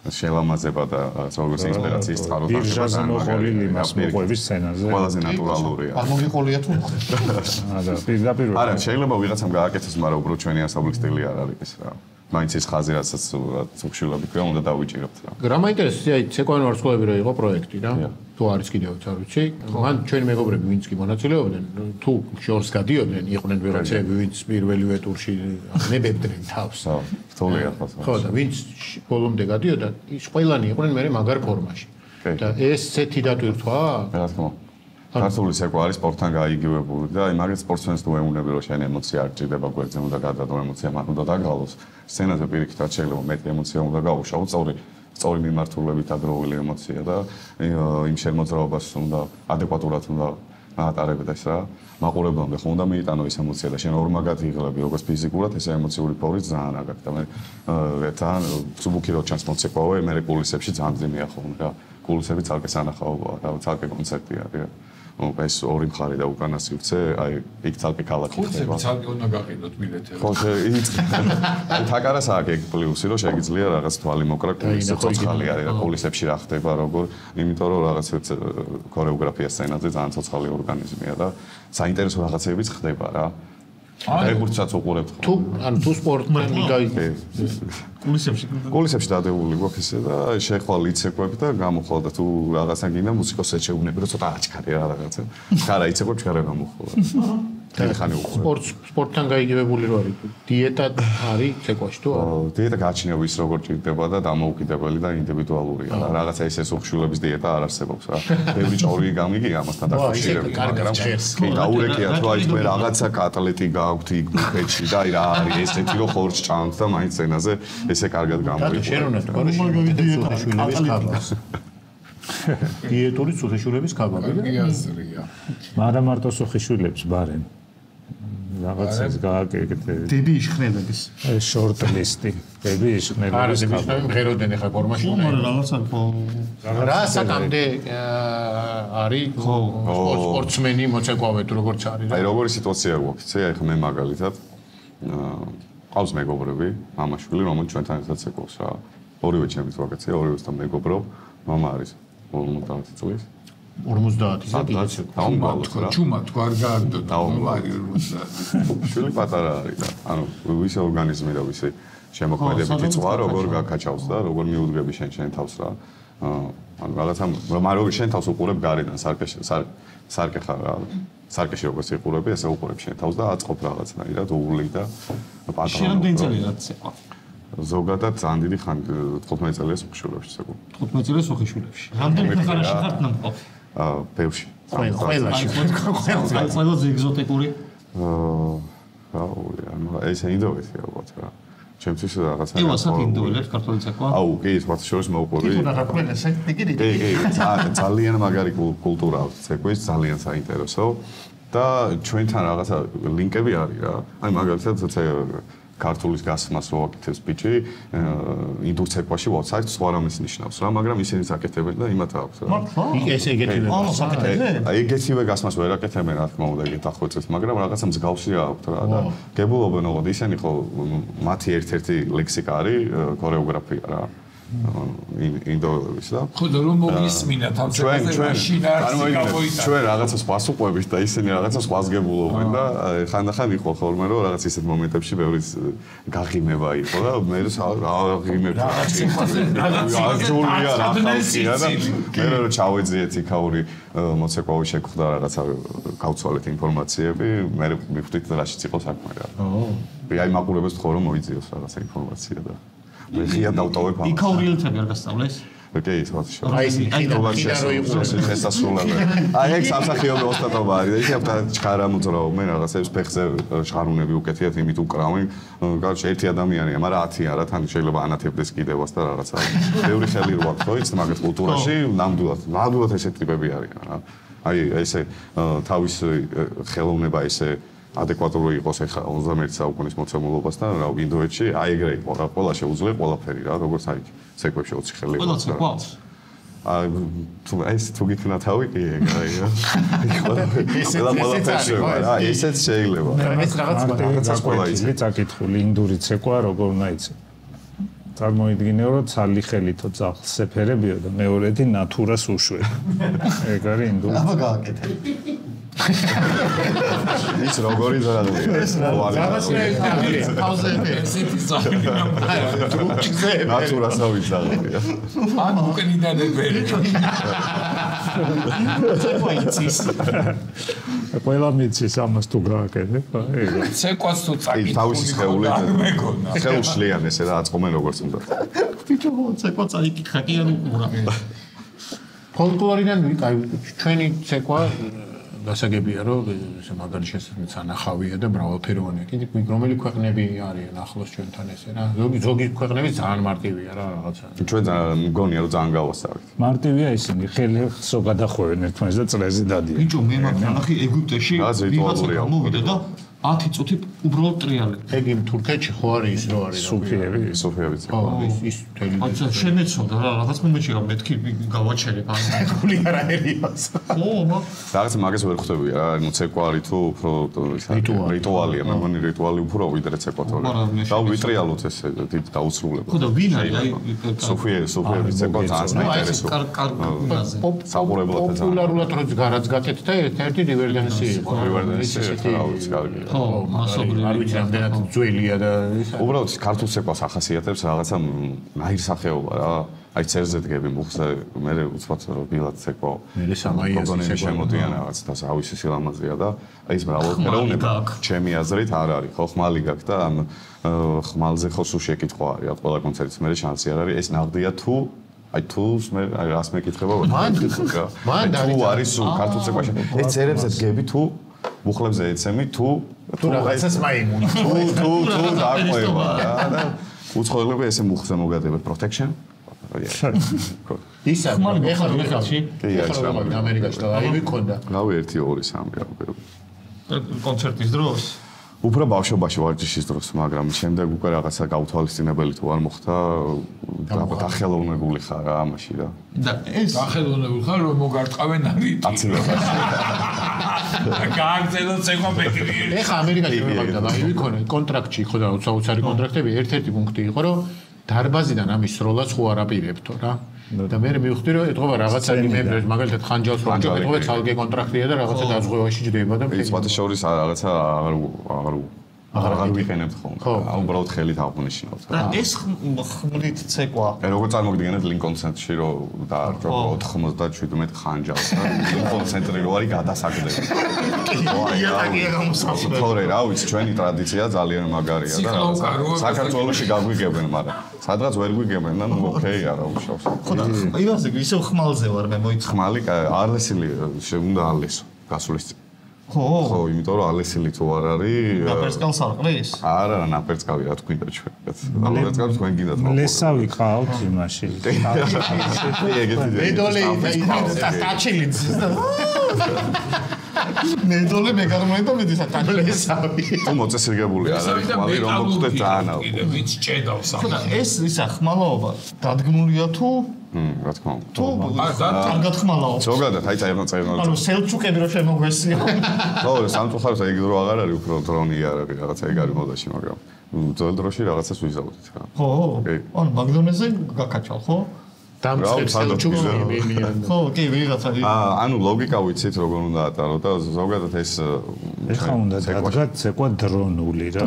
შელამაზება და როგორც ინსპირაციის წყაროთ ბირჟაზე მოყოლილი მას მოყვების სცენაზე ყველაზე ნატურალურია არ მომიყოლია თუ არა პირდაპირ არა შეიძლება ვიღაცამ გააკეთოს მაგრამ უბრალოდ ჩვენი ასაბლის სტილი არ არის ეს რა მაინც ეს ხაზი რასაც უხშილობი ქვია უნდა დავიჭირებთ რა რა მაინტერესებს აი ცეკვენ ვარსკვლავები რო იყო პროექტი რა თუ არის კიდევაც არ ვიცი მან ჩვენი მეგობრები ვინც კი მონაწილეობდნენ თუ შორს გადიოდნენ იყვნენ ვერაცეები ვინც პირველივე ტურში ნებებდნენ თავს თოლია ხო და ვინც ბოლომდე გადიოდა ის ყველანი იყვნენ მე მაგარ ფორმაში და ეს სეთი დატვირთვა რა თქმა უნდა ქართული ცეკვა არის სპორტთან გაიგივებული და აი მაგეთ სპორტსმენს თუ ეუნები რომ შენ ემოცია არ ჭირდება გვერდზე უნდა გადადო ემოცია მან უნდა დაგალოს სცენაზე პირიქით რაც შეიძლება მეტი ემოცია უნდა გაუშავო სწორი მიმართულებით ადროული ემოცია და იმ შემოძრაობას უნდა ადეკვატურად უნდა ატარებდეს ეს რა მაყურებლამდე ხო უნდა მიიტანო ეს ემოცია და შენ ორმაგად იღლები როგორც ფიზიკურად ესე ემოციური ფორით ძალიან აგაკ და მე ძალიან ცუბუქი რო ჩანს მოცეკვავე მე კულისებში ძალიან ძიმია ხოლმე რა კულისები ცალკე სანახაობაა რა ცალკე კონცერტი არის ეს ორი მხარე და უკანასი ვცე, აი იქ ცალკე ქალაქი ხდება. ცალკე უნდა გაყიდოთ ბილეთები. ხო, აი თაკარას აქვს ეგ პლუსი, რომ შეგიძლია რაღაც თვალი მოკრა კულისზე ცოცხალი არის და კულისებში რა ხდება, როგორ, იმიტომ რომ რაღაც ქორეოგრაფია სცენაზე ძალიან ცოცხალი ორგანიზმია და საინტერესო რაღაცებიც ხდება რა. ეგურცაც უყურებთ. თუ ანუ თუ სპორტმენი გაიგე. კულისებში დადებული გვაქვს ესე და შეხვალ იცეკვები და გამოხვალ და თუ რაღაცა გინდა მუსიკოსს ეჩეუნები რომ ცოტა აჩქარი რა რაღაცა. ხარა იცეკვებ ჩქარა გამოხვალ. ხანი უყურებ. სპორტთან გაიგებებული რო არის. დიეტა არის ცეკვაში თუ არა? დიეტა გააჩნია ის როგორ ჭირდება და დამოუკიდებელი და ინდივიდუალურია. რაღაცა ეს უხშულების დიეტა არ არსებობს რა. ბევრი ჭორი გამიგია ამასთან დაკავშირებით, მაგრამ კი დაურეკია თუ აი თქვენ რაღაცა კატლეტი გაქვთ იქ ბუფეტში და აი რა არის ესეთი რომ ხორჭ ჭამთ და მაინც ენაზე ესე კარგად გამოიყურება. შენ უნდა თქვენ შვილების ქაბავს. დიეტური სუხიშვილების ქაბავი. გიაზრია. არა მარტო სუხიშვილებს ბარენ. რაღაცას გააკეთე. დები იშხნელების. ეს შორტ ლისტი. დები იშხნელების. არა, დები მღეროდნენ ახლა ფორმაში. მაგრამ რაღაცა რა საკამდე არის სპორტსმენი მოცეკვავე თუ როგორც არის რა. აი როგორი სიტუაცია გვაქვს, ცე აი ხა მე მაგალითად ყავს მეგობრები, მამაშვილი, რომელიც ჩვენთან ერთად ცეკვავს რა. ორივე ჩემი ვაკაცია, ორივესთან მეგობრობ, მამა არის 50 წლის. 50 ისა კიდეც დაუმალოთ რა. ჩუმა თუ არ გააგდო დაუმალოთ 50. შვილი პატარა არის და ანუ ვისი ორგანიზმი და ვისი შემოქმედებითი წვა როგორ გაკაჩავს და როგორ მიუდგები შენ თავს რა. ანუ რაღაცა მაგრამ შენ თავს უყურებ გარედან სარკე ხარ რა. სარკეში როგორც იყურები, ესე უყურებ შენ თავს და აწყობ რაღაცნაირად უვლი და პატარა. შენ რამდენი წელი რაც ცეკვა? ზოგადად ძალიან დიდი ხანი 15 წელია სუხიშვილებში ცეკვა. 15 წელია სუხიშვილებში. რამდენი ქვეყანაში ხართ ნამყოფი? ბევრში. ყველაში. ყველაზე ეგზოტიკური? ეს ინდოეთი ალბათ რა. ჩემთვის რაღაცა. ევასაც ინდოელებს ქართული ცეკვა? აუ, კი, სხვათა შორის მოვყვები. ძალიან მაგარი კულტურა აქვს ცეკვის, ძალიან საინტერესო და ჩვენთან რაღაცა ლინკები არის რა. აი მაგალითად ქართულის გასმას რო აკეთებს ბიჭი, ინდურ ცეკვაში ვაცართ სხვა რამეს ნიშნავს რა, მაგრამ ისინი საკეთებენ და იმათ აქვს რა. ეს ეგეთივე. აი ეგეთივე გასმას ვერ აკეთებენ რა თქმა უნდა ეგეთ ახვეწებს, მაგრამ რაღაცა მსგავსი აქვს რა და გებულობენ ოღონდ ისინი ხო მათი ერთ-ერთი ლექსიკა არის ქორეოგრაფია რა. ინდოელების და ხო და რომ მოგისმინათ ამ ცეკვაზე მაშინ არის გამოიტანა ჩვენ რაღაცა სხვას უყვებით და ისინი რაღაცა სხვას გებულობენ და ხანდახან იყო ხოლმე რომ რაღაც ისეთ მომენტებში ბევრი გაღიმება იყო და მე აღიმებ მე რომ ჩავეძიეთ იქაური მოცეკვაური შეხვდა რაღაცა გავცვალეთ ინფორმაციები მე მივხვდით რაშიც იყო საქმე რა აი მაყურებელს თქო რომ მოიძიოს რაღაცა ინფორმაცია და მე ხია დავტოვებ ამას. იქაურიელთები არ გასწავლეს? ოკეი, სხვათა შორის. აი ეს ხიდოვანი რო იყოს შესასრულებელი. აი ეს სამსახიობო ოსტატობა არის. ისე ახლა ჩქარა მოძრაობენ რაღაცებს ფეხზე ჟღარუნები უკეთიათ იმით უკრავენ. გარშე ერთი ადამიანია, მაგრამ 10 არა, თან შეიძლება ანათებდეს კიდევაც და რაღაცა. ბევრი ხელი რო აქვს, ხო იცით მაგათ კულტურაში ნამდვილად ესეთი ტიპები არიან რა. აი ესე თავის ხელოვნება ესე ადეკვატური იყოს ახლა 21 საუკუნის მოცემულობასთან რა ინდოეთში აი ეგრე იყო რა ყველა შეუძლია ყველაფერი რა როგორც აი ცეკვებში 20 ხელი ყველა ცეკვავს აი თუ გიქნა თავი კი ეგრეა ესეც შეიძლება ეს რაღაცა ყველა იცი წაკითხული ინდური ცეკვა როგორ უნდა იცი წარმოიდგინე რომ ცალი ხელითო ძაღლს ეფერებიო და მეორეთი ნატურას უშვებ ეგ არის ინდური აბა გააკეთე ის როგორი ზარადია ეს ნატურასავით ზარადია ან უკნიდანებელი ყველა მიცის ამას თუ გააკეთებ ეგ ცეკვას თუ წაკითხული თავისი სხეული მეგონა ხელშლიან ესე და აწყვომენ როგორც უნდა ბიჭო ცეკვა წაიკითხა კი ანუ ყურა ფოლკლორიდან აი ჩვენი ცეკვა გასაგებია რომ ესე მაგარი შესაძლოა სანახავია და მრავალფეროვანია. კიდე რომელი ქვეყნები არიან ახლოს ჩვენთან ესე რა. ზოგი ქვეყნები ძალიან მარტივია რა რაღაცა. ჩვენ მგონია რომ ძალიან გავასწავლეთ. მარტივია ისინი ხელსო გადახვევენ ერთმანეთს და წრეზე დადიან. ბიჭო მე მაგ ნახე ეგვიპტეში ვიღაცა გამოვიდა და 10 წუთი უბრალოდ ტრიალები. ეგ იმ თურქეთში ხო არის ის რო არის სოფიები ის თელი აცა შემეცოდა რა რაღაც მომენტში მეთქი გავაჩერებ ან გული არაერიოს ო რაღაც მაგას ვერ ხვდები რა ნუ ცეკვა არის თუ უფრო რიტუალია მე მგონი რიტუალი უფრო ვიდრე ცეკვა თორე და ვიტრიალოთ ესე დიდ დაუცრულებლად ხო და ვინ არის აი სოფიების ცეკვა ძალიან საინტერესო საყურებლად პოპულარულად რაც გაკეთდა ერთ-ერთი დივერდენსი იყო დივერდენსი რა ვიცი კარგია ხო მასობრივი არ ვიცი რამდენად ძველია და უბრალოდ ქართულ ცეკვას ახასიათებს რაღაცა ნაირსახეობა რა აი ცერზე დგები მუხზე მე უცბად ბილად ცეკვა მე სამაიასი ცეკვა შემოდიან რაღაც და ავისი სილამაზეა და აი ეს მრავალფეროვნება ჩემი აზრით არ არის ხო ხმალი გაქვს და ამ ხმალზე ხო სულ შეკითხვა არის რა ყველა კონცერტის მე შანსი არ არის ეს ნაღდია თუ აი თუ მე რას მეკითხება მან თუ არის სულ ქართულ ცეკვაში ეს ცერებზე დგები თუ მუხლებზე ეცემი თუ რაღაცას მაიმუნი თუ დაყვება რა და უცხოელები ესე მუხზე მოგადებენ protection ისა ეხლა მეხალში ეხლა ამერიკაში და აი ვიქონდა რავი 1 2 3 რა კონცერტის დროს უფრო ბავშვობაში ვარჯიშის დროს მაგრამ შემდეგ უკვე რაღაცა გავთვალისწინებელი თუ არ მოხდა დახელოვნებული ხარ რა ამაში და ეს დახელოვნებული ხარ რომ მოგარტყავენ არით გააგზავნო ცეკვა პეკრიერი ეხლა ამერიკაში მეგონა აი ვიქონე კონტრაქტში იყო და უცაუცარი კონტრაქტები ერთ-ერთი პუნქტი იყო რომ დარბაზიდან ამის სროლაც ხო არ აპირებთო რა და მე მივხვდი რომ ეთქობა რაღაცა იმებრებს მაგალითად ხანჯალს რომ ეთქობა ცალკე კონტრაქტია და რაღაცა დაზღვევაში ჯდება და ის მათ შორის რაღაცა აღარ აღარ ვიყენებთ ხოლმე. უბრალოდ ხელით აღვნიშნავთ. და ეს ხმლით ცეკვა. როგორ წარმოგიდგენთ ლინკონ ცენტრში რომ დაარჩა 97 ხანჯალს და ლინკონ ცენტრი რო არის გადასაგდები. იატაკია გამოსახული. თორე რა ვიცი ჩვენი ტრადიცია ძალიან მაგარია და საქართველოში გაგვიგებენ, მაგრამ სადღაც ვერ გვიგებენ და ნუ ოკეი არა უშავს. ხო და იმაზე ისევ ხმალზე ვარ მე მოიწყ. ხმალი არლესილი უნდა ალესო გასulis წინ. ხო, იმიტომ რომ ალესილი თუ არ არის ნაპერწკალს არ ყრის? არა, ნაპერწკალი რა თქვი და ჩვენ. ნაპერწკალი თქვენ გინდათ მოყოლო. ლესავი ყავთ იმაში. მედოლე ტაჩილიც. მედოლე მე გარმოება მე დისა ტაჩილესავი. თუ მოწესრიგებული არ არის ხმალი რომ მოხდეთ ძალიან აუ. კიდე ვიც ჭედავს ახლა. ხო და ეს ისა ხმალაობა დადგმულია თუ რა თქმა უნდა. თუ კარგად ხმალაობს. ზოგადად აი წაიღო. ანუ სელჩუკები რო შემოგვესია. ხო, სამწუხაროდ ეგ დრო აღარ არის უფრო დრონი არ არის რაღაცა ეგ არის მოდაში, მაგრამ ძველ დროში რაღაცას ვიზავდით რა. ხო. ანუ მაგდონეზე გაკაჩალ, ხო? დამწყებ სელჩუკები. ხო, კი, ვიღაცა. ანუ ლოგიკა ვიცით როგორ უნდა ატარო და ზოგადად ეს ეხა უნდა დადგა ცეკვა დრონული რა.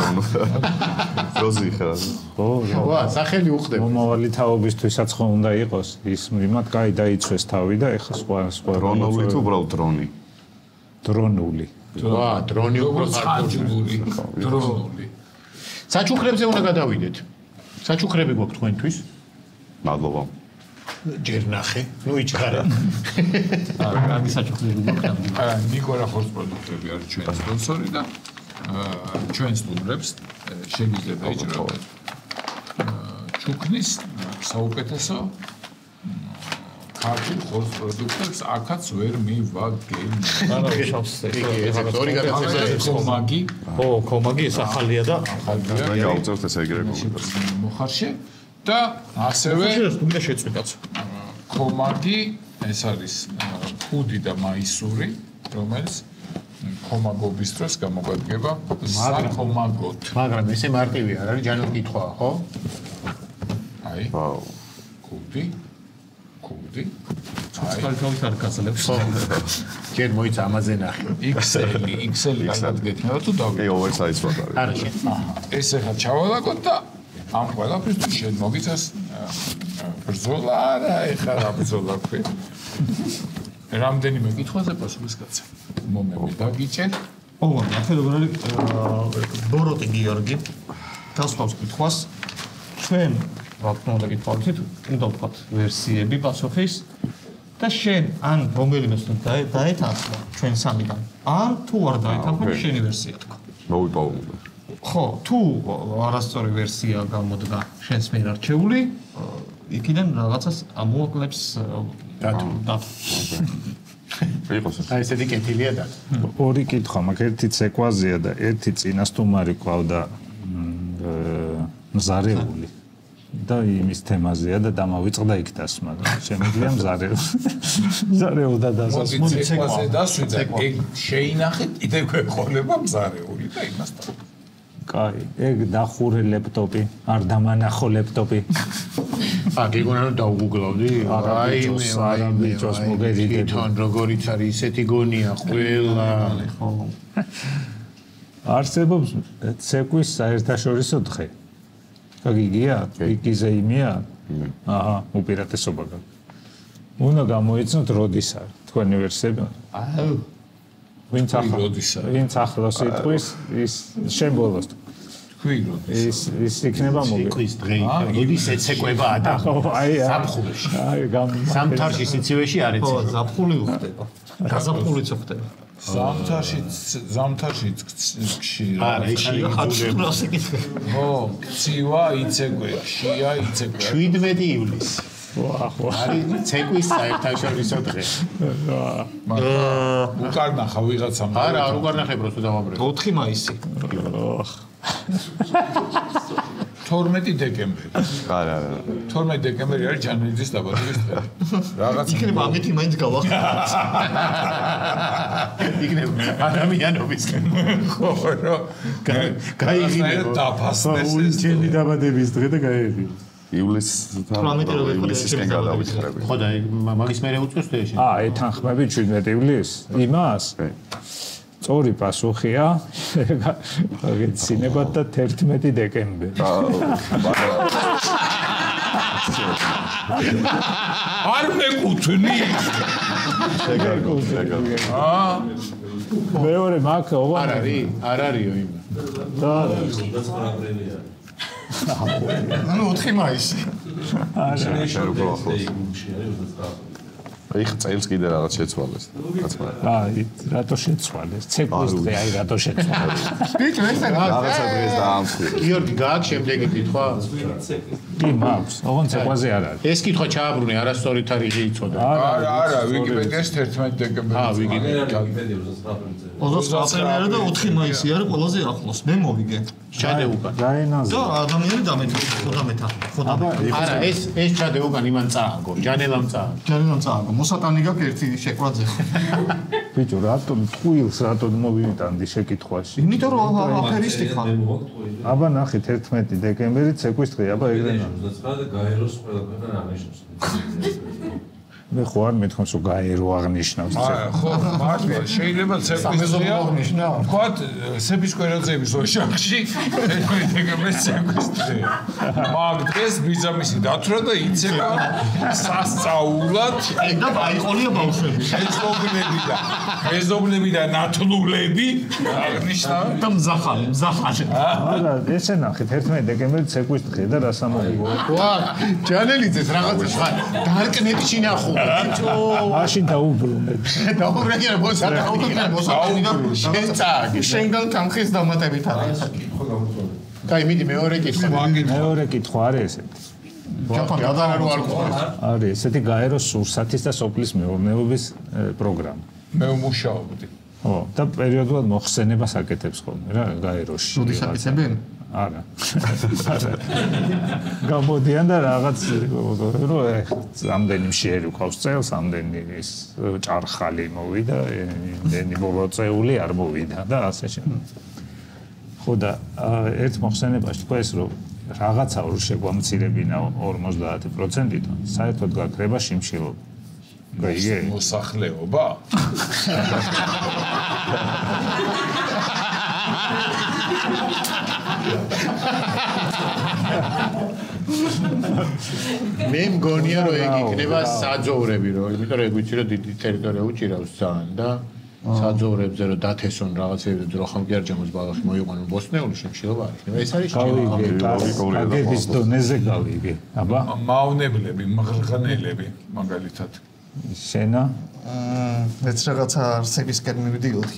დროზი ხარ. ხო, ვა, სახელი უხდება. მომავალი თაობისთვისაც ხო უნდა იყოს ის იმათ კაი დაიცვეს თავი და ეხა სხვა დრონული თუ უბრალოდ დრონი. დრონული. ვა, დრონი უფრო ხარჯული. დრონული. საჩუქრებზე უნდა გადავიდეთ. საჩუქრები გვაქვს თქვენთვის? მადლობა. ჯერ ნახე, ნუ იჩხარა. კარგი საჩუქრები გვაქვს. ნიკორა ხორცს პროდუქტები არის ჩვენი სპონსორი და ჩვენ სტუმრებს შეგიძლია იჭრათ ჩუქნის საუკეთესო ქართულ ხორცს პროდუქტებს აქაც ვერ მივაგენ. არა უშავს ეს ორი გადაცემა კომაგი. ხო, კომაგი ეს ახალია და მე გავუწევთ ეს ეგრე კომენტარს. მოხარშე და ასევე შეიძლება თუნდაც შეწყვიტაც. კომაგი ეს არის ფუდი და მაისური, რომელიც კომაგობის დროს გამოგვადგება საკომაგოთ. მაგრამ ესე მარტივი არ არის, ჯანო კითხვაა, ხო? აი. ვაუ. კუდი. წყალთავით არ გაზლებს. ჯერ მოიცა ამაზე ნახე. XL კარგად გეთნება თუ დავი. კი, oversize ვარ. არა შენ. ეს ახლა ჩავალაგოთ და ამ ყველაფერს შენ მოგიცას ბრძოლა არა, ეხლა რა ბრძოლა ქვია. რამდენიმე კითხვაზე პასუხის გაცე. მომები დაგიჭერ. ო, ნახე როგორ არის ბოროტი გიორგი. გასვავს კითხვას. ჩვენ რა თქმა უნდა გითხოვთ, უნდა ვთქვათ ვერსიები პასუხის და შენ ან რომელიმე დაეთანხმო ჩვენ სამიდან. ან თუ არ დაეთანხმო შენი ვერსია თქვა. მოვიპოვო. ხო, თუ არასწორი ვერსია გამოდგა შენს მიერ არჩეული, იქიდან რაღაცას ამოაკლებს დათო. იყოს ეს. აი ესეთი კეთილია და. ორი კითხვა მაქვს, ერთი ცეკვაზეა და ერთი წინასტუმარი ყავდა მზარეული. და იმის თემაზეა და დამავიწყდა იქ დასმა. შემიძლია მზარეული და დასასმული ცეკვაზე დასვიდა, ეგ შეინახეთ, კიდევ გვეყოლება მზარეული და იმასთან. კაი, ეგ დახურე ლეპტოპი, არ დამანახო ლეპტოპი. გიგონა რომ დაუგუგლავდი? აი მიჭოს მოგედიდები. თვითონ როგორიც არის ისეთი გონია ყველა. ხო. არსებობს ცეკვის საერთაშორისო დღე. გიგია? იკიზე იმია? აჰა, უპირატესობა გაქვს. უნდა გამოიცნოთ როდის არის თქვენი ვერსიები. აუ ვინც ახლოს იტყვის ის შენ ბოლოს თქვი როდის ის იქნება მოგე ცეკვის დღე როდის ეცეკვება ადამიანი აი ზაფხულში აი სამთარში სიცივეში არ ხო, ეცეკვება ზაფხული უხდება. გაზაფხულიც უხდება. ზამთარში ხშირი არა ეხლა ხო ცივა იცეკვე ხშია იცეკვე 17 ივლისი ვაჰ არის ცეკვის საერთაშორისო დღე უკარ ნახა ვიღაცამ არა არ უკარ ნახე პროსტო დავაბრუნე 4 მაისი 12 დეკემბერი არა 12 დეკემბერი არის ჯანმრთელობის დაბადების დღე რაღაც იქნება ამით მაინც გავახსენოთ იქნება ადამიანობის ხო რა გაიგინებო დაფასდეს უიჩენი დაბადების დღე და გაირი ივლისისკენ გადავიხრები ხო და მაგის მერე უწევს თუ ეს ეთანხმები 17 ივლისს იმას სწორი პასუხია გეცილებათ და 11 დეკემბერი. არ მეკუთვნი. მეორე მაგ არ არისო იმ. და ანუ 4 მაისი. აი წელს კიდე რაღაც შეცვალეს. აი რატო შეცვალეს? ცეკვის დღე აი რატო შეცვალეს? ბიჭო ეს რაღაცა დღეს დაამხვილეს. გიორგი გააქვს შემდეგი კითხვა? კი მაქვს, ოღონდ ცეკვაზე არ არის. ეს კითხვა ჩააბრუნე, არასწორი თარიღი იცოდა. არა, ვიკიპედიაში 11 დეკემბერი. ოღონდ და 4 მაისი არის ყველაზე ახლოს. მე მოვიგე. ჩადე უკან. დაენაზე. და ადამიანი დამეთა, ხოდა. არა, ეს ჩადე უკან იმან წააგო, ჯანელამ წააგო. ჯანელამ წააგო. მოსატანი გაქვს ერთი შეკვაძე. ბიჭო, რატომ ტყუილს რატომ მოვიტანდი შეკითხვაში? იმიტომ რომ აფერისტი ხარ. აბა ნახე 11 დეკემბერი ცეკვის დღე, აბა ეგრენა. გაეროს ყველა ქვეყანა აღნიშნავს. მე ხო არ მეთქვამს რომ გაერო აღნიშნავს. ხო, მართლა შეიძლება ცეკვის დღეა. ვთქვათ, სების კვერაძეების ოჯახში 11 დეკემბერს ცეკვის დღეა. მაგ დღეს ბიძამისი დათვრა და იცემა სასწაულად და აიყოლია ბავშვები. მეზობლები და ნათლულები აღნიშნავენ. და მზახალი. არა, ესე ნახეთ 11 დეკემბერი ცეკვის დღე და რას ამოვიგო? ვა, ჯანელიძეს რაღაცა ხარ. დარკნეტში ნახო. მაშინ დაუბრუნეთ. დაუბრუნეთ, მოსატანი და შენ წააგე. შენგან თანხის დამატებით არის. კაი, მიდი მეორე კითხვა. მეორე კითხვა არის ესეთი. ჯაფა გადანა რო არ გქონდეს. არის ესეთი გაეროს სურსათის და სოფლის მეურნეობის პროგრამა. მე ვმუშაობდი. ხო, და პერიოდულად მოხსენებას აკეთებს ხოლმე რა გაეროში. სუდის აკეთებენ? არა. გამოდიან და რაღაც რო ამდენი მშიერი ყავს წელს, ამდენი ის ჭარხალი მოვიდა, ამდენი ბოლოწეული არ მოვიდა და ასე შემდეგ. ხო და ერთ მოხსენებაში თქვა ეს რომ რაღაცა რო შეგვამცირებინა 50%-ით, საერთოდ გაქრება შიმშილობა. გაიგე? მოსახლეობა? მე მგონია რომ ეგ იქნება საძოვრები რომ იმიტომ რომ ეგ ვიცი რომ დიდი ტერიტორია უჭირავს ძალიან და საძოვრებზე რომ დათესონ რაღაცეებზე რომ ხომ კი არ ჯამოს ბალახი მოიყვანონ ბოსნეული შიმშილობა არ იქნება ეს არის კაგების დონეზე გავიგე აბა მავნებლები მღრღნელები მაგალითად შენა მეც რაღაცა არსებისკენ მივიდიოდი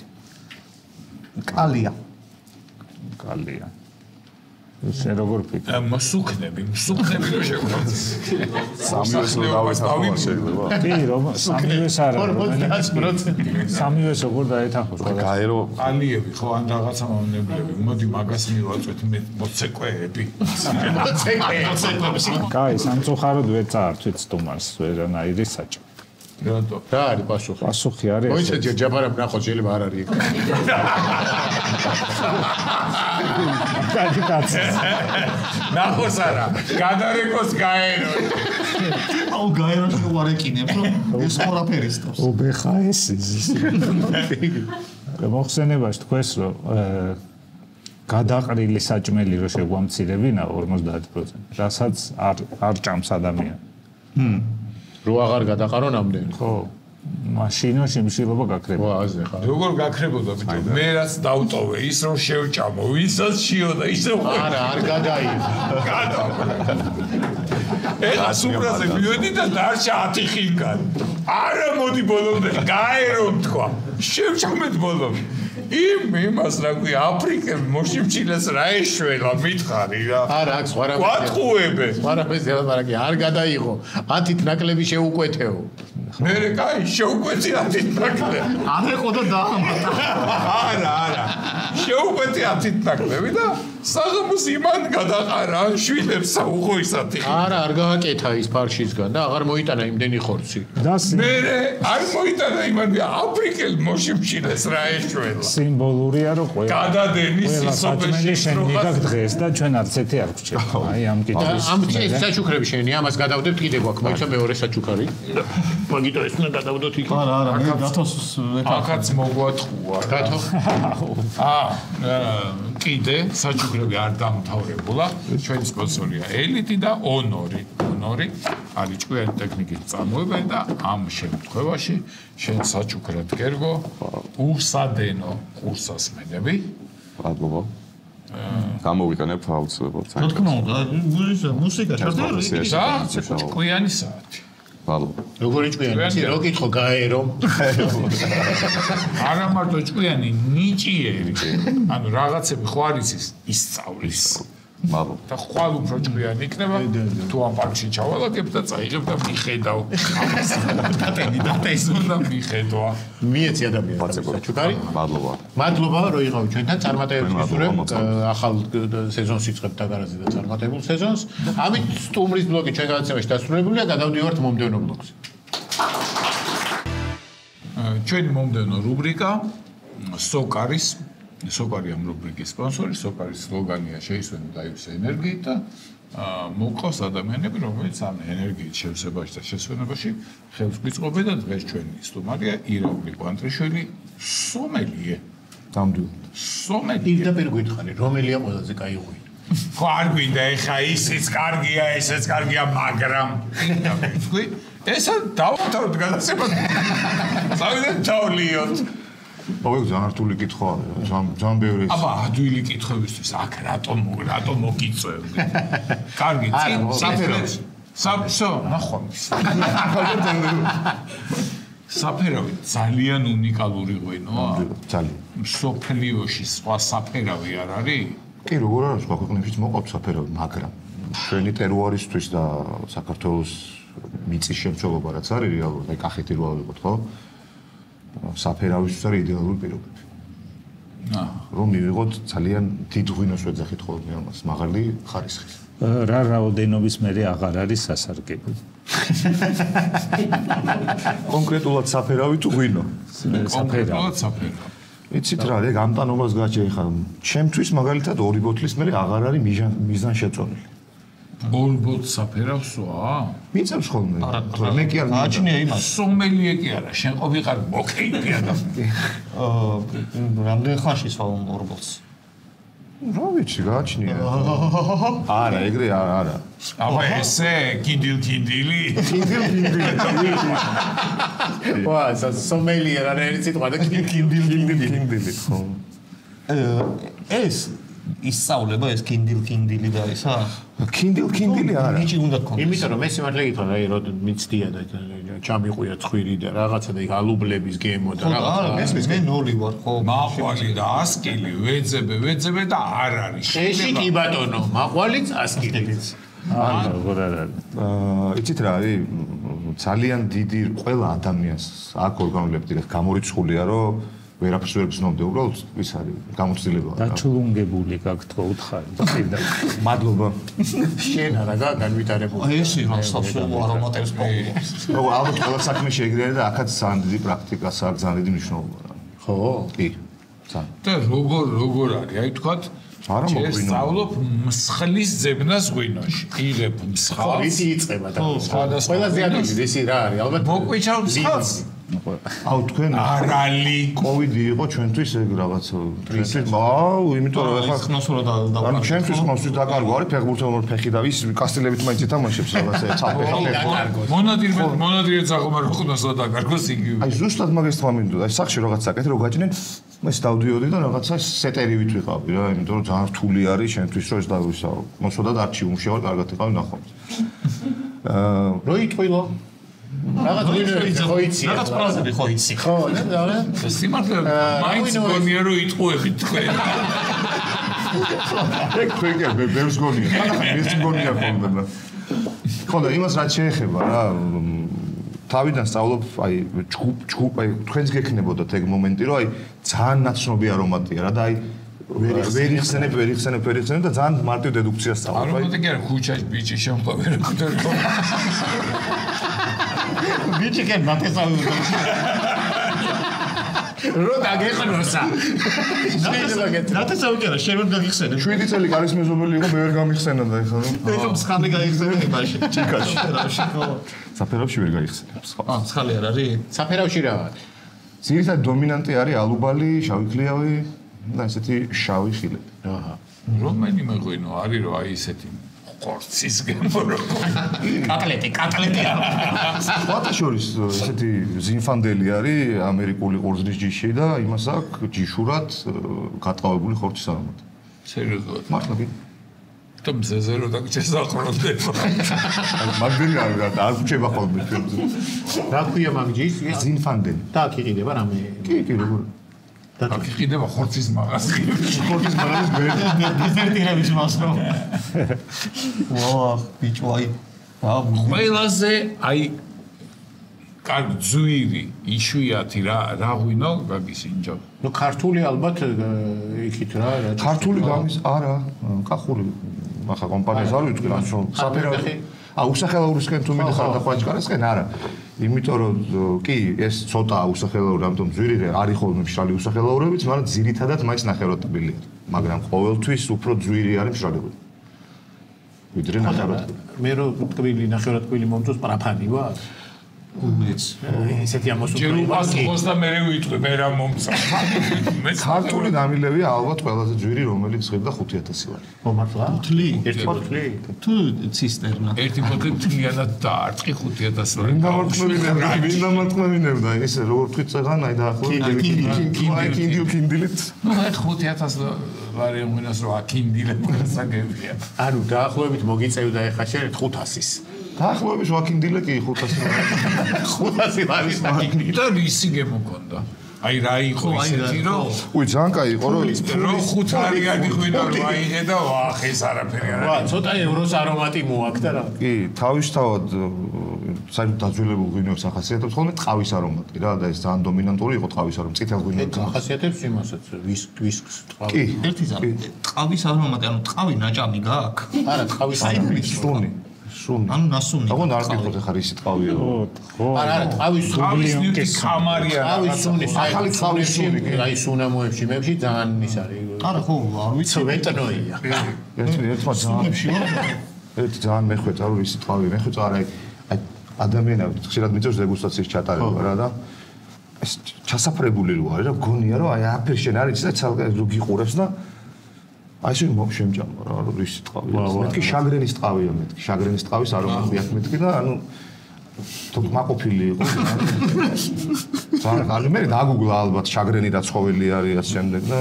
კალია შენ როგორ ფიქრობ? მსუქნები რო შეგვიძლია. სამივეს რო დავეთახო შეიძლება. კი, რომ სამივეს არა. 50%. სამივეს როგორ დაეთახოს? გაერო ალიები ხო ან რაღაცა მავნებლები. მოდი მაგას მივაწვეთ მე მოცეკვეები. მოცეკვეები. კაი, სამწუხაროდ ვერ წაართვით სტუმარს ვერანაირი საჭო. რატო? რა არის პასუხი? პასუხი არის მოიცა ჯაბარამ ნახო შეიძლება არ არის. კაი კაცი. ნახოს არა, გადარეკოს გაერო. აუ გაეროში უარეკინებს რომ ეს ყველაფერი სტავს. უბეხა ეს ის. მოხსენებაში თქვეს რომ გადაყრილი საჭმელი რო შეგვამცირებინა 50%, რასაც არ ჭამს ადამიანი. რო აღარ გადაყარო ნამდვილი. ხო. მაშინო შიმშილობა გაქრება. ვა, აზე ხარ. როგორ გაქრებოდა ბიჭო? მე რაც დავტოვე, ის რომ შევჭამო, ვისაც შიოდა, ისე არა, არ გადაიღო. ეხა სუპრაზე მივედი და დარჩა 10 ხილგან. არა მოდი ბოლომდე, გაერო თქვა. შევჭამეთ ბოლომდე. იმას რა ქვია, აფრიკელ მოშიმჩილეს რა ეშველა მითხარი რა. არა, აქ სხვა რამე. ვატყუებე. სხვა რამე ზელა არ გადაიღო. 10-ით ნაკლები შეუკვეთეო. მერე კაი შეუკვეთი 10-ით ნაკლები. არ ეყო და დაამატა. არა. შეუკვეთი 10-ით ნაკლები და საღამოს იმან გადაყარა შვილებს საუღოისათი. არა, არ გააკეთა ის ფარშისგან და აღარ მოიტანა იმდენი ხორცი. მერე არ მოიტანა იმან აფრიკელ მოშიმჩილეს რა ეშველა. სიმბოლურია რომ ყველა გადადენის საჭმელი შენ მიგაგ დღეს და ჩვენ არც ერთი არ გვჭირდა. აი ამ კითხვის. ამ საჩუქრები შენი ამას გადავდებთ კიდე გვაქვს, მოიცა მეორე საჩუქარი. მაგიტო ეს უნდა გადავდოთ იქ. არა, მე გათოს აქაც მოგვატყუა. გათო. კიდე საჩუქრები არ დამთავრებულა. ჩვენი სპონსორია ელიტი და ონორი. ონორი არის ჭკვიანი ტექნიკის წარმოებელი და ამ შემთხვევაში შენ საჩუქრად გერგო უსადენო კურსასმენები. მადლობა. გამოვიყენებ აუცილებლად. რა თქმა უნდა, მუსიკა ჩარდება. და ჭკვიანი საათი. მადლობა. როგორი ჭკვიანი? რო კითხო გაერო. არა მარტო ჭკვიანი, ნიჭიერი. ანუ რაღაცები ხო არის ისწავლის. მადლობა. და ხვალ უფრო ჭკვიანი იქნება თუ ამ პარკში ჩავალაგებ და წაიღებ და მიხედავ. და ეს უნდა მიხედვა. მიეცი ადამიანს საჩუქარი. მადლობა. მადლობა რომ იყავით ჩვენთან წარმატებებს გისურვებთ ახალ სეზონს იწყებთ დაგარაზე და წარმატებულ სეზონს. ამით სტუმრის ბლოგი ჩვენ გადაცემაში დასრულებულია, გადავდივართ მომდევნო ბლოგზე. ჩვენი მომდევნო რუბრიკა სოკარის სოკარი ამ რუბრიკის სპონსორი, სოკარის სლოგანია შეისვენოთ დაივსე ენერგიით და მოყავს ადამიანები, რომელიც ამ ენერგიით შევსებაში და შესვენებაში ხელს გვიწყობენ და დღეს ჩვენი სტუმარია ირაკლი კვანტრიშვილი, სომელიე. ნამდვილად. სომელიე. პირდაპირ გითხარი, რომელია ყველაზე კაი ღვინო? ხო არ გვინდა ეხა ისიც კარგია, ესეც კარგია, მაგრამ თქვი, ესა დავთავროთ გადაცემა. წავიდეთ დავლიოთ. მოგ ძალიან რთული კითხვა არის, ძალიან ბევრი. აბა, ადვილი კითხვებისთვის აქ რატომ მოგიწევდი? კარგი, წინ საფერავი. ნახავთ. საფერავი ძალიან უნიკალური ღვინოა. ძალიან. სოფლიოში სხვა საფერავი არ არის? კი, როგორ არის სხვა ქვეყნებშიც მოყავთ საფერავი, მაგრამ ჩვენი ტერუარისთვის და საქართველოს მიწის შემცველობა რაც არის რეალურად, აი კახეთი რო ავიღოთ, ხო? საფერავისთვის არის იდეალური პირობები. რომ მივიღოთ ძალიან დიდ ღვინოს ვეძახით ხოლმე ამას, მაღალი ხარისხის. რა რაოდენობის მერე აღარ არის სასარგებლო. კონკრეტულად საფერავი თუ ღვინო? კონკრეტულად საფერავი. იცით რა, ეგ ამტანობას გაჭე ხა. ჩემთვის მაგალითად 2 ბოთლის მერე აღარ არის მიზანშეწონილი. 2 ბოთლს საფერავსოა? მიწევს ხოლმე. მე კი არ გააჩნია იმას. სომელიე კი არა, შენ ყოფილიყარ მოკეიფი ადამიანი. რამდენ ხანში სვავ 2 ბოთლს? რა ვიცი, გააჩნია. არა, ეგრე არა. აბა ესე კინდილი. ვა, სომელიე რა არის სიტყვა და კინდილი. ხო. ეს ისწავლება ეს კინდილი და ისა? კინდილი არა. ნიჭი უნდა გქონდეს. იმიტომ რომ მე სიმართლე გითხრა, აი რო მიცდია და ჩამიყვია ცხვირი და რაღაცა და იქ ალუბლების გემო და რაღაცა. მე 0 ვარ, ხო. მაყვალი და ასკილი, ვეძებე და არ არის. შეში კი ბატონო, მაყვალიც ასკილიც. როგორ არ არის? იცით რა არის? ძალიან დიდი ყველა ადამიანს აქ ორგანოლებდი და გამორიცხულია რომ ვერაფერს ვერ გზნობდე, უბრალოდ ის არის გამოცდილება. დაჩულუნგებული გაქვთ ხო უთხარი? მადლობა. შენ არა განვითარებული. ეს რა სასწაულო არომატებს პოულობს. როგორ ალბათ ყველა საქმეში ეგრე არის და აქაც ძალიან დიდი პრაქტიკა, ძალიან დიდი მნიშვნელობა. ხო? კი. ძალიან. და როგორ არის? აი თქვათ არა მოგვინო. სწავლობ მსხლის ძებნას ღვინოში. იღებ მსხალს. ისი იწება და სხვადასხვა ყველაზე ადვილი ისი რა არის? ალბათ მოკვიჩავ მსხალს. აუ თქვენ არალი კოვიდი იყო ჩვენთვის ეგ რაღაცა. ჩვენთვის აუ, იმიტომ რომ ეხლა ხნოსო და ანუ ჩვენთვის ხნოსვით დაკარგო არის ფეხბურთელო ფეხი და ის კასტილებით მაინც ეთამაშებს რაღაცა ცალფეხი. მონადირე ძაღლმა რო ხნოსო დაკარგოს იგივე. აი ზუსტად მაგას თქმა მინდოდა. აი სახში რაღაც აკეთე რო გაჭნენ, ეს დავდიოდი და რაღაცა სეტერივით ვიყავი რა, იმიტომ რომ ძალიან რთული არის ჩვენთვის რომ ეს დავისაო. მოსვადად არჩიუმში ვარ, კარგად იყავი ნახავთ. რო იტყვილო რაღაც ვინოები ხო იცი? რაღაც ფრაზები ხო იცი? ხო, და სიმართლე მაინც გონია რომ იტყუებით თქვენ. ეგ თქვენ მე ბევრს გონია. ეს გონია ხოლმე. ხო და იმას რაც შეეხება რა თავიდან სწავლობ აი ჯგუფ აი თქვენს გექნებოდათ ეგ მომენტი რომ აი ძალიან ნაცნობი არომატია რა და აი ვერ იხსენებ და ძალიან მარტივ დედუქციას სწავლობ. არომატი კი არა ქუჩაში ბიჭი შემყვავე რა გქონდა. ბიჭი კი მათესავე რო დაგეხნოსა. რათა საუჭერა შენ გაგიხსენე. 7 წელი კარის მეზობელი იყო, მე ვერ გამიხსენა და ეხლა ეხლა მსხალი გაიხსენე მაშინ. ჭიკაში. რა საფერავში ვერ გაიხსენე. მსხალი არ არის? საფერავში რა არის? ძირითადად დომინანტი არის ალუბალი, შავი ქლიავი და ესეთი შავი ხილები. აჰა. რომელიმე ღვინო არის რომ აი ესეთი ყორცის გემორო. კატლეტი არა. სხვათა შორის ესეთი ზინფანდელი არის ამერიკული ყურძნის ჯიში და იმას აქვს ჯიშურად გატყავებული ხორცის არომატი. სერიოზულად. მართლა კი. და მზეზე რო დაგჭესაყრონდება. მაგდენი არ გუჩება ხოლმე. რა ქვია მაგ ჯიშს? ზინფანდელი. და აქ იყიდება რამე. კი როგორ აქ იყიდება ხორცის მაღაზი. ხორცის მაღაზიის დეზერტირების მასო. ვაა, ბიჭო აი. ყველაზე აი კარგი ძვირი, იშვიათი რა ღვინო გაგისინჯო. ნუ ქართული ალბათ იქით რა. ქართული გამის არა, კახური ახლა კომპანიას არ ვიტყვი რა რომ საფერავი უსახელაურისკენ თუ მიდიხარ და ხვაჭკარისკენ არა. იმიტომ რომ კი ეს ცოტა უსახელაური ამიტომ ძვირი არის ხოლმე მშრალი უსახელაურებიც, მაგრამ ძირითადად მაინც ნახევრად ტკბილი არის. მაგრამ ყოველთვის უფრო ძვირი არის მშრალებული. ვიდრე ნახევრად. მე რო ტკბილი ნახევრად ტკბილი მომწონს პრაფანი ვარ. ესეთი ამოსული იყოს და მე ვიტყვი მე რა მომწონს. ქართული დამილევია ალბათ ყველაზე ძვირი რომელიც ღირდა 5000 ვარ. მომართლა? თლი. ერთი ბოთლი? თუ ცისტერნა. ერთი ბოთლი თლიანად დაარტყი 5000 ლარი. ვინ დამარტყმევინებდა ესე როგორ თქვით წეგან აი დაახლოებით კინდილით. ნუ აი 5000 ლარი ღვინოს რო აკინდილებ გასაგებია. ანუ დაახლოებით მოგიწევდა ეხა შენ 500-ის. დაახლოებით ვაკინდილე კი 500 ლარის დაკინდი. და რისი გემოქონდა? აი რა იყო ისეთი რომ უი ძალიან კაი იყო რომ 5 ლარიანი ღვინო რო აიღე და ვახ ეს არაფერი არ ვა ცოტა ევროს არომატი მოაქვს და რა. კი თავისთავად საერთოდ დაძველებულ ღვინოებს ახასიათებს ხოლმე ტყავის არომატი რა და ეს ძალიან დომინანტური იყო ტყავის არომატი წითელ ღვინოებს ახასიათებს იმასაც ვისკს ტყავი. კი ერთი ზარი ტყავის არომატი ანუ ტყავი ნაჭამი გაქვს? არა ტყავის არომატი. სუნი ანუ ნასუნი. აგონ არ გითხოთ ახლა ისი ტყავია. არა ტყავის ტყავის ნივთი კამარია. ტყავის სუნი ახალი ტყავის სუნი აი სუნამოებში მეებში ძალიან ის არის. არა ხო არ ვიცი ვეტნოია. ერთმა ძალიან მეხვეწა რომ ისი ტყავი მეხვეწა არა აი ადამიანები ხშირად მიწევს დეგუსტაციის ჩატარება რა და ეს ჩასაფრებული რო არის რა გონია რომ აი აფერ შენ არის და ცალკე რო გიყურებს და აი შენ მომშემჭამა რა რომ ისი ტყავია მეთქი შაგრენის ტყავია მეთქი შაგრენის ტყავის არომატი აქვს მეთქი და ანუ თოკმაყოფილი იყო ძალიან ანუ მე დაგუგლა ალბათ შაგრენი და ცხოველი არის ასე შემდეგ და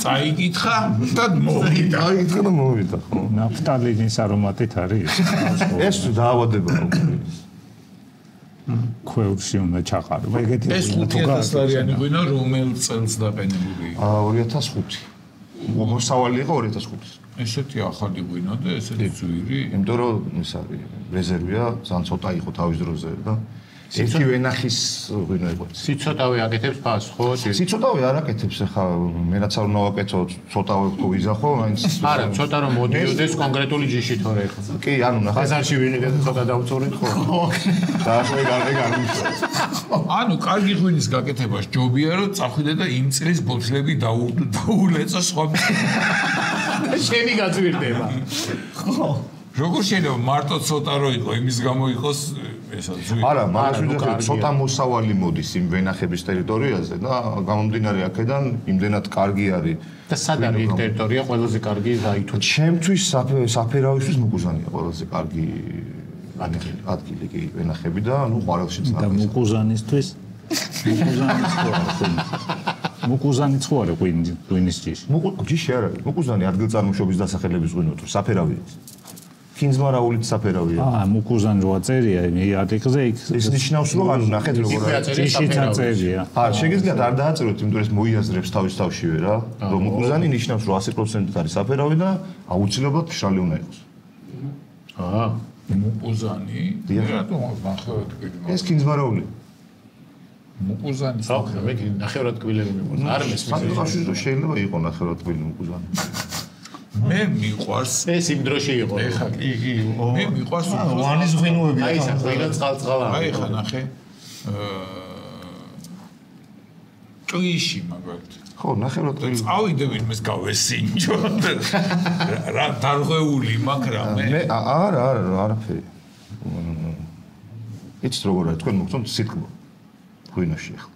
წაიკითხა და მოვიდა. წაიკითხა და მოვიდა ხო ნაფტალინის არომატით არის ეს დაავადება ქვევრში უნდა ჩაყარო ეგეთი ეს 5000 ლარიანი ღვინო რომელ წელს დაყენებული? 2005 მოსავალი იყო 2005-ის. ესეთი ახალი ღვინო და ესეთი ძვირი. იმიტომ რომ ის არის რეზერვია, ძალიან ცოტა იყო თავის დროზე და ერთი ვენახის ღვინო იყო. სიცოტავე აკეთებს ფას, ხო? სიცოტავე არ აკეთებს ახლა მე რაც არ უნდა ვაკეთო, ცოტავე თუ ვიზახო, მაინც არა, ცოტა რომ მოდიოდეს კონკრეტული ჯიში თორე ხო. კი, ანუ ნახე ბაზარში ვინიდე ცოტა დავწორით ხო. და ასე გარემოს. ანუ კარგი ღვინის გაკეთებას ჯობია რომ წახვიდე და იმ წლის ბოთლები დაულეწო სხვა. შენი გაძვირდება. ხო. როგორ შეიძლება მარტო ცოტა რო იყო, იმის გამო იყოს ესა ძვირი. არა, მაგრამ ვიდრე ცოტა მოსავალი მოდის იმ ვენახების ტერიტორიაზე და გამომდინარე აქედან იმდენად კარგი არის. და სად არის ეს ტერიტორია ყველაზე კარგი დაითო? ჩემთვის საფერავისთვის მუკუზანია ყველაზე კარგი ადგილი კი ვენახები და ნუ ყვარელში და წნახეს. მუკუზანისთვის მუკუზანიც ხო არის ღვინის ჯიში? ჯიში არ არის. მუკუზანი ადგილწარმოშობის დასახელების ღვინო თუ საფერავია. კინძმარაულით საფერავია. მუკუზანი რო აწერია არტიკლზე იქ ეს ნიშნავს რომ ანუ ნახეთ როგორ არის. ჯიშიც აწერია. შეგიძლიათ არ დააწეროთ, იმიტომ რომ ეს მოიაზრებს თავისთავშივე რა. რომ მუკუზანი ნიშნავს რომ 100%-ით არის საფერავი და აუცილებლად მშრალი უნდა იყოს. მუკუზანი? რატომ ნახევრად ტკბილი? ეს კინძმარაული. მუკუზანი. ხო, მე ნახევრად ტკბილები მიყვარს. არ მესმის. საფერავში შეიძლება იყო ნახევრად ტკბილი მუკუზანი. მე მიყვარს ეს იმ დროში იყო. ეხა კი. მე მიყვარს ვანის ღვინოები. აი ეს ღვინო წყალ-წყალაა. აი ხა ნახე. ტვიში მაგალითად. ხო, ნახევრად ტვიში. წავიდე ვინმეს გავესინჯო. რა დარღვეული მაქვს რამე? მე არაფერი. იცით როგორ არის თქვენ მოგწონთ სიტყვა ღვინოში ახლა.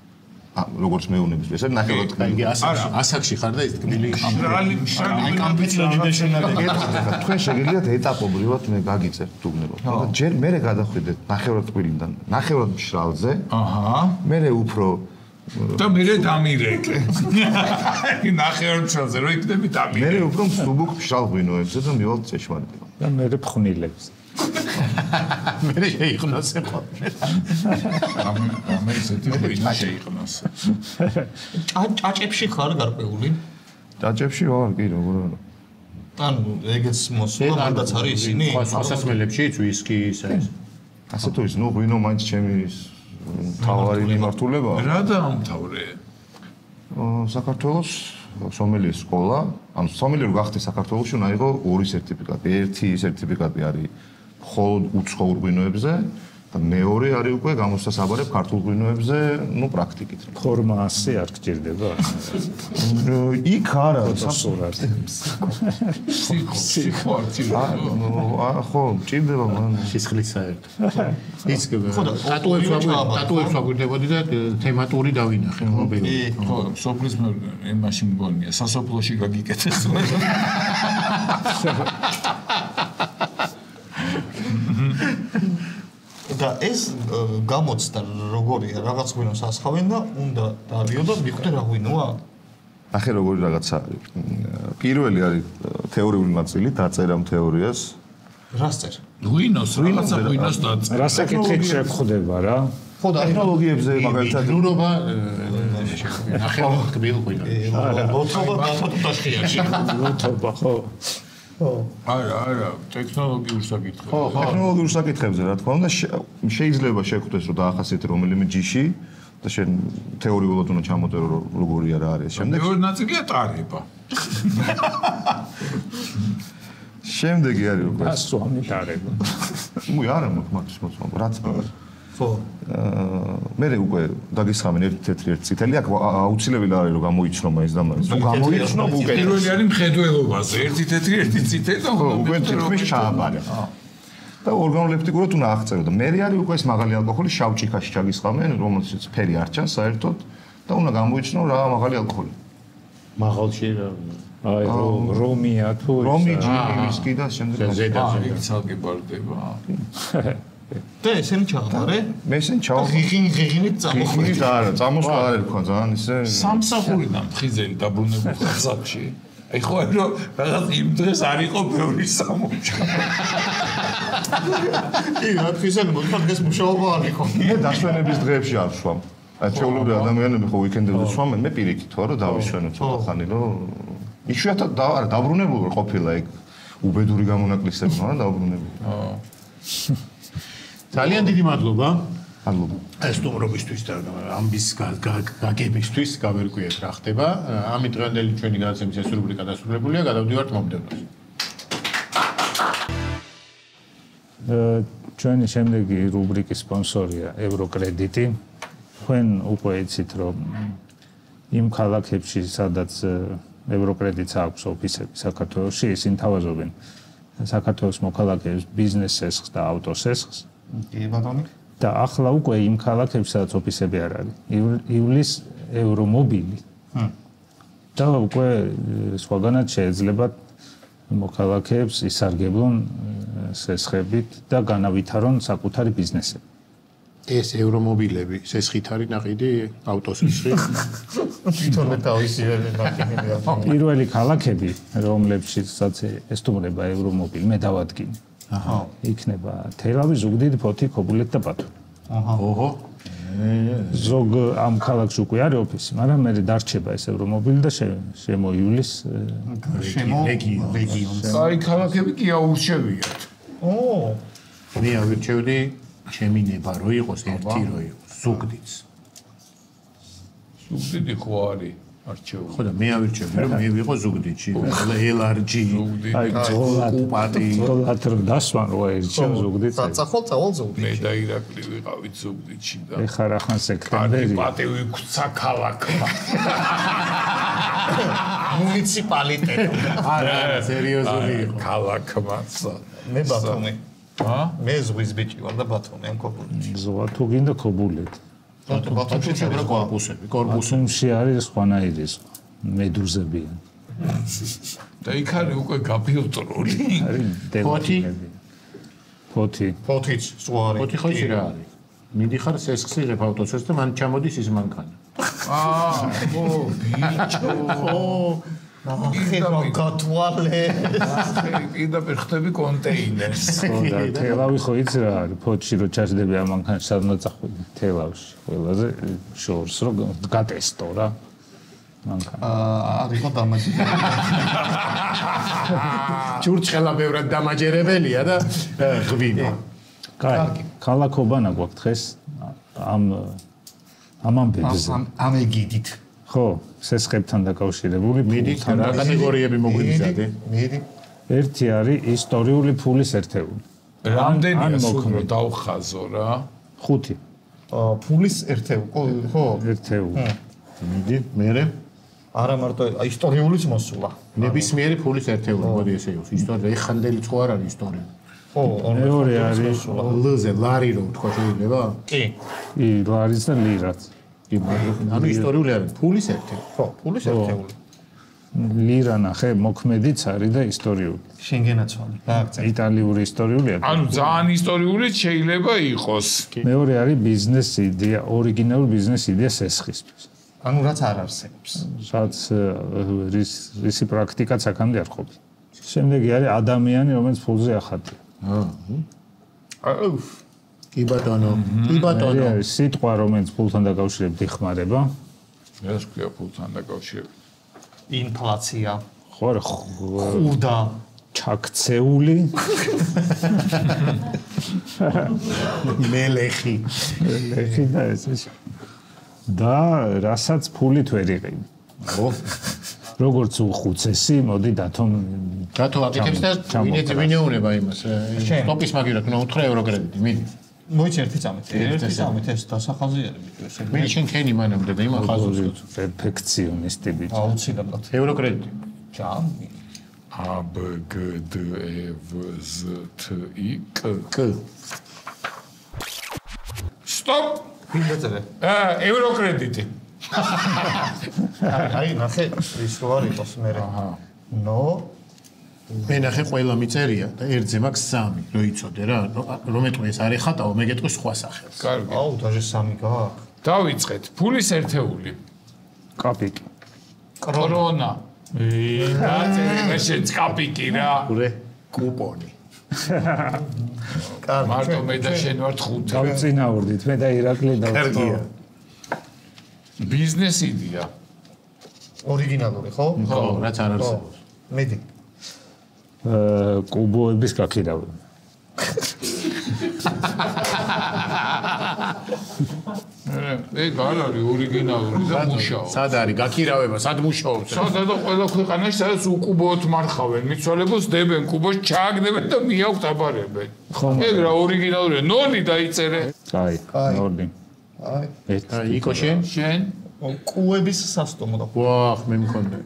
როგორც მეუნების ეს ნახევრად იგი ასაკში ხარ და ის თქმილი აი კამპეცლოჯი და შენადები. თქვენ შეგიძლიათ ეტაპობრივად მე გაგიწევთ თუგნებოთ. მაგრამ ჯერ მერე გადახვიდეთ ნახევრად ტყილიდან ნახევრად მშრალზე. აჰა. მერე უფრო და მერე დამირეკე. ნახევრად მშრალზე რო იქნები დამირეკე. მერე უფრო მსუბუქ მშრალ ღვინოებზე და მივალთ ჭეშმარიტება. და მერე ფხვნილებს. მერე შეიხნოს ეყოლე. ამე ისეთი ღვინო შეიხნოს. ჭაჭებში ხარ გარკვეული? ჭაჭებში ვარ, კი, როგორ არა. ანუ ეგეც მოსულა მანდაც არის ისინი? სასასმელებშიც ვისკი ისე. ასე თუ ის, ნუ ღვინო მაინც ჩემი თავარი მიმართულებაა. რა დაამთავრე? საქართველოს სომელიეს სკოლა, ანუ სომელი რო გახდე საქართველოში უნდა იყო ორი სერტიფიკატი. ერთი სერტიფიკატი არის მხოლოდ უცხოურ ღვინოებზე და მეორე არის უკვე გამოსასაბარებ ქართულ ღვინოებზე, ნუ პრაქტიკით. ფორმა ასე არ გჭირდება. იქ არა, ხო, ჭირდება მან სისხლის საერთო. ის ტატუებს ვაგვირდებოდი და თემატური დავინახე მობილი. ხო, სოფლის იმაში მგონია, სასოფლოში გაგიკეთეს. და ეს გამოცდა როგორია, რაღაც ღვინოს ასხავენ და უნდა დავიო და მიხვდე რა ღვინოა? ახე როგორი რაღაცა არის. პირველი არის თეორიული ნაწილი, დაწერა თეორიას. რას წერ? ღვინოს, რაღაცა ღვინოს დაწერა. რა საკითხით შეხვდება რა? ხო, ტექნოლოგიებზე მაგალითად ნურობა ნახევრად კბილ ღვინო. ლოთობა ბათათაშხიაში. ლოთობა, ხო. არა, ტექნოლოგიურ საკითხებზე. ხო, ტექნოლოგიურ საკითხებზე რა თქმა უნდა შეიძლება შეხვდეს რომ დაახასიათე რომელიმე ჯიში და შენ თეორიულად უნდა ჩამოწერო როგორია რა არის შემდეგ. მეორე ნაწილია ტარება. შემდეგი არის უკვე ასვამი ტარება. ნუ არა მოხმართ მოსვამ რაც არის. ხო. მე უკვე დაგისხამენ ერთი თეთრი ერთი წითელი აქ აუცილებელი არის რომ გამოიცნო ის და მას. თუ გამოიცნო უკვე პირველი არის მხედველობაზე, ერთი თეთრი, ერთი წითელი და უკვე თითქმის ჩააბარე. და ორგანოლეპტიკურად უნდა აღწერო და მე არის უკვე ეს მაღალი ალკოჰოლი შავ ჭიქაში ჩაგისხამენ, რომელსაც ფერი არ ჩანს საერთოდ და უნდა გამოიცნო რა მაღალი ალკოჰოლი. მაღალში აი რომია თუ რომი ჯინი ვისკი და შემდეგ ზედაზე ცალკე ბარდება. და ესენი ჩააბარე? მე ესენი ღიღინით წამოხვედი. და არა, წამოსვლა არ ერქვა ძალიან ისე სამსახურიდან ფხიზელი დაბრუნებულ ხალხში. აი ხო რომ რაღაც იმ დღეს არ იყო ბევრი სამუშაო. კი, რა ფხიზელი მოხდა დღეს მუშაობა არ იყო. მე დასვენების დღეებში არ ვსვამ. აი ჩვეულებრივი ადამიანები ხო ვიკენდებზე სვამენ, მე პირიქით ვარ რომ დავისვენო ცოტა ხანი რომ იშვიათად დაბრუნებული ყოფილა ეგ უბედური გამონაკლისები მაგრამ დაბრუნებული. ძალიან დიდი მადლობა. მადლობა. ეს სტუმრობისთვის და ამბის გაგებისთვის გავერკვიეთ რა ხდება. ამით დღევანდელი ჩვენი გადაცემის ეს რუბრიკა დასრულებულია. გადავდივართ მომდევნოს. ჩვენი შემდეგი რუბრიკის სპონსორია ევროკრედიტი. თქვენ უკვე იცით რომ იმ ქალაქებში სადაც ევროკრედიტს აქვს ოფისები საქართველოში, ისინი თავაზობენ საქართველოს მოქალაქეებს ბიზნეს სესხს და ავტოს სესხს. კი ბატონო. და ახლა უკვე იმ ქალაქებში სადაც ოფისები არ არის. იulis ევრომობილი. და უკვე სხვაგანაც შეეძლებათ მოქალაქეებს ისარგებლონ სესხებით და განავითარონ საკუთარი ბიზნესები. ეს ევრომობილები სესხით არის ნაყიდი ავტოსესხი. თვითონ თავისი ნაკინია. პირველი ქალაქები, რომლებშიც ესტუმრება ევრომობილი, მე დავადგინე. აჰა. იქნება თელავი, ზუგდიდი, ფოთი, ქობულეთი და ბათუმი. აჰა. ოჰო. ზოგ ამ ქალაქში უკვე არის ოფისი, მაგრამ მე დარჩება ეს ევრომობილი და შემოიulis რეგიონს. აი ქალაქები კი აურჩევიათ. ო, მე ავირჩევდი ჩემი ნება რო იყოს ერთი რო იყოს ზუგდიდს. ზუგდიდი ხო არის? არჩეული. ხო და მე ავირჩევი რომ მე ვიყო ზუგდიდში. LRG. აი ძღოლად რომ დასვან რო ერჩევ ზუგდიდს. წავალ ზუგდიდში. მე და ირაკლი ვიყავით ზუგდიდში და ეხა რახან სექტემბერი. პატივი გვცა ქალაქმა. მუნიციპალიტეტი. არა, სერიოზული იყო. ქალაქმაც. მე ბათუმი. ა? მე ზღვის ბიჭი ვარ და ბათუმი ან კობულეთში. ზღვა თუ გინდა ქობულეთ. ბათუმში შებრა კორპუსები. ბათუმში არის სხვანაირი სხვა. მედუზებიან. და იქ არის უკვე გაფილტრული. არის დელფინები. ფოთი. ფოთიც სხვა არის. ოთი ხო იცი რა არის? მიდიხარ სესხს იღებ ავტოცეს და მან ჩამოდის ის მანქანა. ო, ბიჭო. ნახე რა გათვალე. პირდაპირ ხდები კონტეინერს. ხო და თელავი ხო იცი რა არის? ფოთში რო ჩაჯდები ამ მანქანაში სადღაც ახვედი თელავში. ყველაზე შორს რო გატესტო რა. მანქანა. არისო დამაჯერებელი. ჭურჭხელა ბევრად დამაჯერებელია და ღვინო. კაი, ქალაქობანა გვაქვს დღეს ამ ამბებზე. ამ ეგიდით. ხო, სესხებთან დაკავშირებული მიდით რა კატეგორიები მოგვიზადე? მიდი. ერთი არის ისტორიული ფულის ერთეული. რამდენია სულ დავხაზო რა? 5 ფულის ერთეული, ხო? ერთეული. მიდი, მერე არა მარტო ისტორიულიც მოსულა. ნებისმიერი ფულის ერთეული, მოდი ესე იყოს. ისტორია ეხანდელი ხო არ არის ისტორია. ხო, მეორე არის ლზე ლარი რო თქვა შეიძლება? კი. კი, ლარიც და ლირაც. კი, მაგრამ ანუ ისტორიული არის ფულის ერთეული. ხო, ფულის ერთეული. ლირა ნახე, მოქმედიც არის და ისტორიული. შენგენაცვალი. გააკეთე. იტალიური ისტორიულია. ანუ ძალიან ისტორიულიც შეიძლება იყოს. მეორე არის ბიზნეს იდეა, ორიგინალური ბიზნეს იდეა სესხისთვის. ანუ რაც არ არსებობს. რაც რისი პრაქტიკაც აქამდე არ ყოფილა. შემდეგი არის ადამიანი, რომელიც ფულზე ახატია. კი ბატონო, კი ბატონო. არის სიტყვა, რომელიც ფულთან დაკავშირებით იხმარება. რას ქვია ფულთან დაკავშირებით? ინფლაცია, ხო რა ხუდა, ჩაქცეული, მელეხი. ეხი და ეს. და რასაც ფულით ვერ იყიდი. ხო? როგორც უხუცესი, მოდი დათომ რატო აკეთებს და ვინეუნება იმას? სტოპის მაგირად უნდა უთხრა ევრო კრედიტი, მიდი. მოიცა ერთი წამით. ერთი წამით ეს დასახაზიერებით ეს. მე შენ ქენი მანამდე და იმან ხაზობს. პერფექციონისტი ბიჭი. აუცილებლად. ევრო კრედიტი. ჯამი. A B G D E V Z T I K. კ. Stop. ვინდაწერე? ევრო კრედიტი. აი, ნახე, ის რო არ იყოს მე. აჰა. ნო მე ნახე ყველა მიწერია და ერთზე მაქვს 3, რო იცოდე რა, რომ ეტყვი ეს არის ხატაო, მე გეტყვი სხვა სახელს. კარგი. აუ, დაჟე 3 გააქვს. დავიწყეთ. ფულის ერთეული. კაპიკი. კრონა. დაწერე მე შენც კაპიკი რა. ურე, კუპონი. კარგი. მარტო მე და შენ ვართ 5. დავწინაურდით მე და ირაკლი კარგია. ბიზნეს იდეა. ორიგინალური, ხო? ხო, რაც არ არსებობს. მედი. კუბოების გაქირავება. ეგ არ არის ორიგინალური და მუშაობს. სად არის გაქირავება, სად მუშაობს? სადაც ყველა ქვეყანაში სადაც უკუბოოდ მარხავენ, მიცვალებულს დებენ კუბოს, ჩააგდებენ და მიაქვთ აბარებენ. ეგ რა ორიგინალურია, ნოლი დაიწერე. კაი, ნოლი. აი, იკო შენ? შენ კუების სასტუმრო. ვახ, მე მქონდა.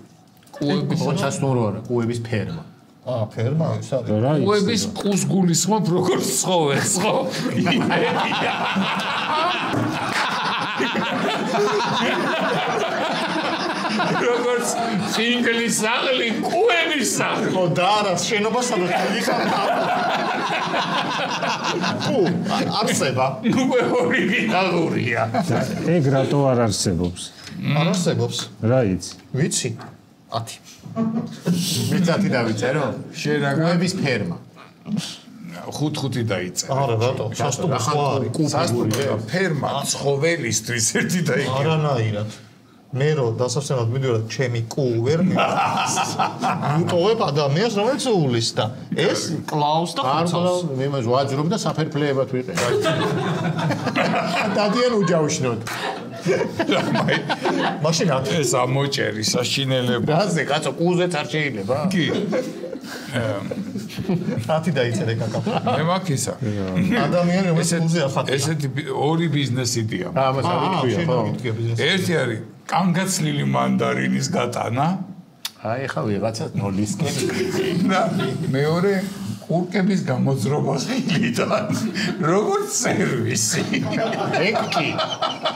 კუების ხო, სასტუმრო არა, კუების ფერმა. ფერმა ის არის. რა კუების პუს გულისხმობ როგორც ცხოველს, ხო? როგორც სინგლის საღლი, კუების საღლი. ხო, და არა, შენობასაც იხარ. კუ, არსება. უკვე ორიგინალურია. ეგ რატო არ არსებობს? არ არსებობს. რა იცი? ვიცი. 10. მე 10 დავიწერო? შენ რა კუების ფერმა. 5 დაიწერე. არა, რატო? სასტუმრო ხო არის. სასტუმრო ფერმა ცხოველისთვის ერთი დაიწერე. არანაირად. მე რო დასასვენად მიდივარ ჩემი კუ ვერ მივას. ვუტოვებ ადამიანს რომელიც უulis და ეს კლაუს და ხოცავს. მე მას ვაძრობ და საფერფლეებად ვიყე. დადიან უჯავშნოთ. მაშინ ეს ამოჭერი საშინელება. რაზე კაცო კუზეც არ შეიძლება? კი. 10 დაიწერე კაკა. მე მაქისა. ადამიანი რომელიც კუზე ახატა. ესეთი ორი ბიზნესი დია. ამას არ ვიტყვია, ხო? ერთი არის კანგაცლილი მანდარინის გატანა. აი ხა ვიღაცა ნოლისკენ. და მეორე კურკების გამოძრობა ხილიდან. როგორც სერვისი. ეკი.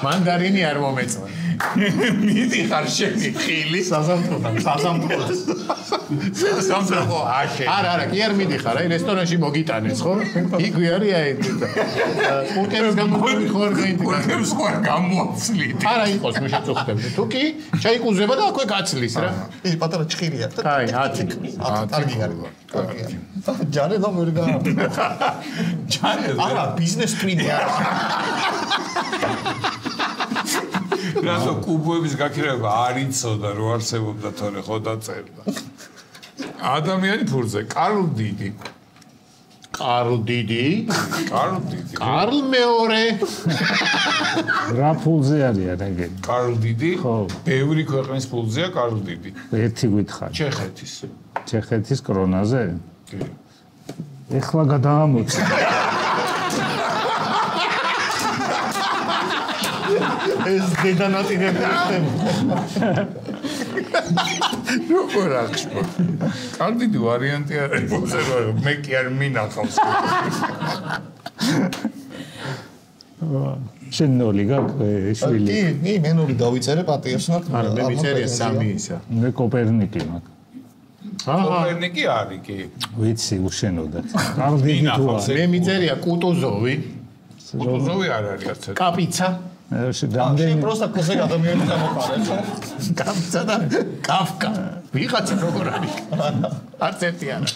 მანდარინი არ მომეწონა. მიდიხარ შენი ხილი. საზამთროდან. სამსახო აშენ. არა, კი არ მიდიხარ, აი რესტორანში მოგიტანეს, ხო? იქვე არის აი კურკების გამოძრობა ხო არ გაინტიგრა. კურკებს ხო არ გამოაცლით. არა იყოს მე შეწუხდები. თუ კი ჩაიკუზება და აქვე გაცლის რა. ის პატარა ჭხილია. აი 10. კარგი არის. ჯანე და ვერ გა. ჯანე. არა, ბიზნეს ტრიდი არა. რატო კუბოების გაქირება არ იცოდა რო არსებობდა თორე ხო დაწერდა. ადამიანი ფურზე კარლ დიდი. კარლ დიდი. კარლ მეორე. რა ფულზე არიან ეგენი? კარლ დიდი? ხო. ბევრი ქვეყნის ფულზეა კარლ დიდი. ერთი გითხარ. ჩეხეთის. ჩეხეთის კრონაზე? კი. ეხლა გადაამოწე. ეს დედანაწილები ხდება. როგორ აღშვა. კარლ დიდი ვარიანტი არის ფულზე რომ მე კი არ მინახავს. შენ ნოლი გაქვს შვილი? კი, მე ნული დავიწერე პატიოსნად. არა, მე მიწერია 3 ისა. მე კოპერნიკი მაქვს. კოპერნიკი არის კი. ვიცი უშენოდა. კარლ დიდი თუ არა? მე მიწერია კუტუზოვი. კუტუზოვი არ არის არც ერთი. კაპიცა. შენ რამდენი პროსტა კუზე ადამიანი გამოყარე, ხო? კაპიცა და კაფკა. ვიღაცა როგორ არის? არც ერთი არა.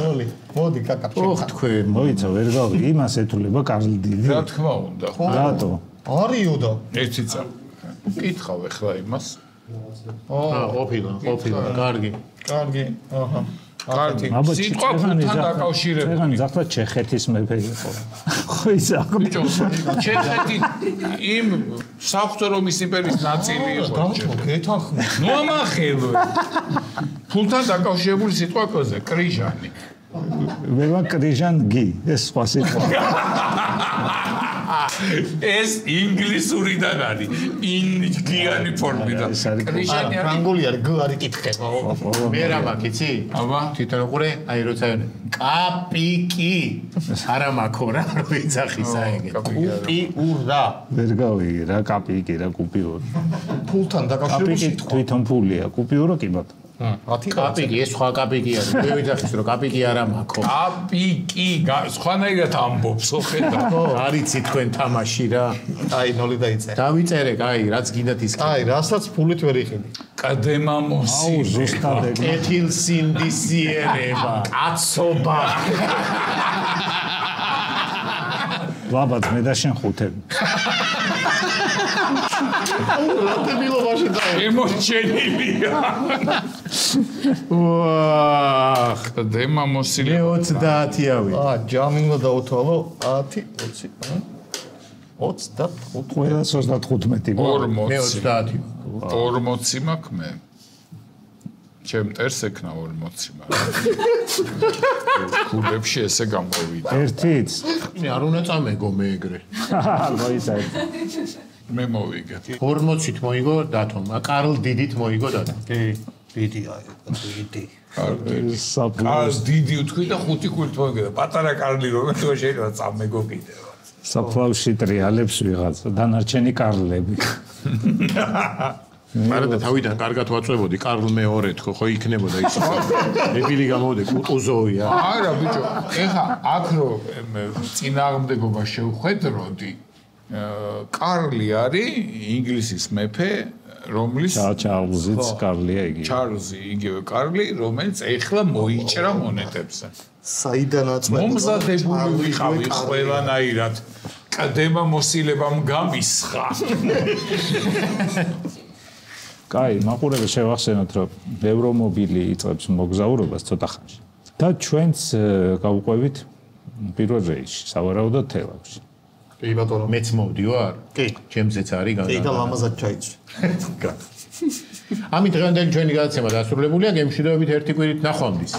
ნული, მოდი კაკა. ოხ თქვენ. მოიცა ვერ გავი იმას ეთულება კარლ დიდი. რა თქმა უნდა. რატო? არიო და ერთი წამი. კითხავ ახლა იმას. ყოფილა, კარგი. კარგი, აჰა. კარგი. სიტყვა ფულთან დაკავშირებული. ეგან ზახლა ჩეხეთის მეფე იყო. ხო ის ბიჭო, ჩეხეთი იმ საღვთო რომის იმპერიის ნაწილი იყო. დამთო გეთანხმე. ნუ ამახელო. ფულთან დაკავშირებული სიტყვა კოზე, კრიჟანი. მე ვარ კრიჟანგი, ეს სხვა სიტყვა. ეს ინგლისურიდან არის. ინგიანი ფორმიდან. კრიჟანი არის. ფრანგული არის, გ არის კითხება. მე რა მაქვს, იცი? აბა, თვითონ უყურე, აი როცა კაპიკი. არა მაქო რა, ვიძახის აიგე. კუპიურა. ვერ გავიგე რა კაპიკი რა კუპიური. ფულთან დაკავშირებული კაპიკი სიტყვა. თვითონ ფულია, კუპიურა კი ბატონო. 10 კაპიკი, ეს სხვა კაპიკი არის. მე ვიძახის რომ კაპიკი არა მაქო. კაპიკი, სხვანაირად ამბობს, ხო ხედავ. არიცი თქვენ თამაში რა. აი, ნული დაიწერე. დავიწერე, აი, რაც გინდათ ის. აი, რასაც ფულით ვერ იყიდი. კადემა აუ მოსი. ზუსტად ეგ. ეთილსინდისიერება, კაცობა. ვაბად მე და შენ ხუთები. რატებილობაში და ემოჩენილია. ვაახ, კადემა მოსი. მე 30-ავი. ჯამი უნდა დავთვალო 10 20 25 ყველა 35 გვაქვს. მე 40. 30-ი. 40 მაქვს მე. ჩემ ტერს ეკნა 40 მაგრამ. ქულებში ესე გამოვიდა. ერთიც. მე არ უნდა წამეგო მე ეგრე. მოიცა. მე მოვიგე. 40-ით მოიგო დათომ, კარლ დიდით მოიგო დათომ. კი დიდი აი დიდი კარგი. საფუძველი. კარლ დიდი უთქვი და 5 ქულით მოვიგე და პატარა კარლი რომ თუ შეიძლება წამეგო კიდევ. საფლავში ტრიალებს ვიღაცა, დანარჩენი კარლები. არა და თავიდან კარგად ვაწვევოდი კარლ მეორედ ხო იქნებოდა ის. ებილი გამოვიდა კუტუზოვია. არა ბიჭო, ეხა აქ რომ წინააღმდეგობა შევხედროდი, კარლი არის ინგლისის მეფე, რომლის ჩარლზიც კარლია იგი. ჩარლზი იგივე კარლი, რომელიც ეხლა მოიჭრა მონეტებზე. საიდანაც მომზადებული ვიყავი ყველანაირად. კადემა მოსილებამ გამისხა. კაი, მაყურებელს შევახსენოთ, რომ ევრომობილი იწყებს მოგზაურობას ცოტა ხანში. და ჩვენც გავუყვებით პირველ რეისში, სავარაუდოდ თელავში. კი ბატონო. მეც მოვდივარ? კი. ჩემზეც არის კი და ლამაზად ჩაიცვი. ამით დღევანდელი ჩვენი გადაცემა დასრულებულია. გემშვიდობებით ერთი კვირით ნახვამდის.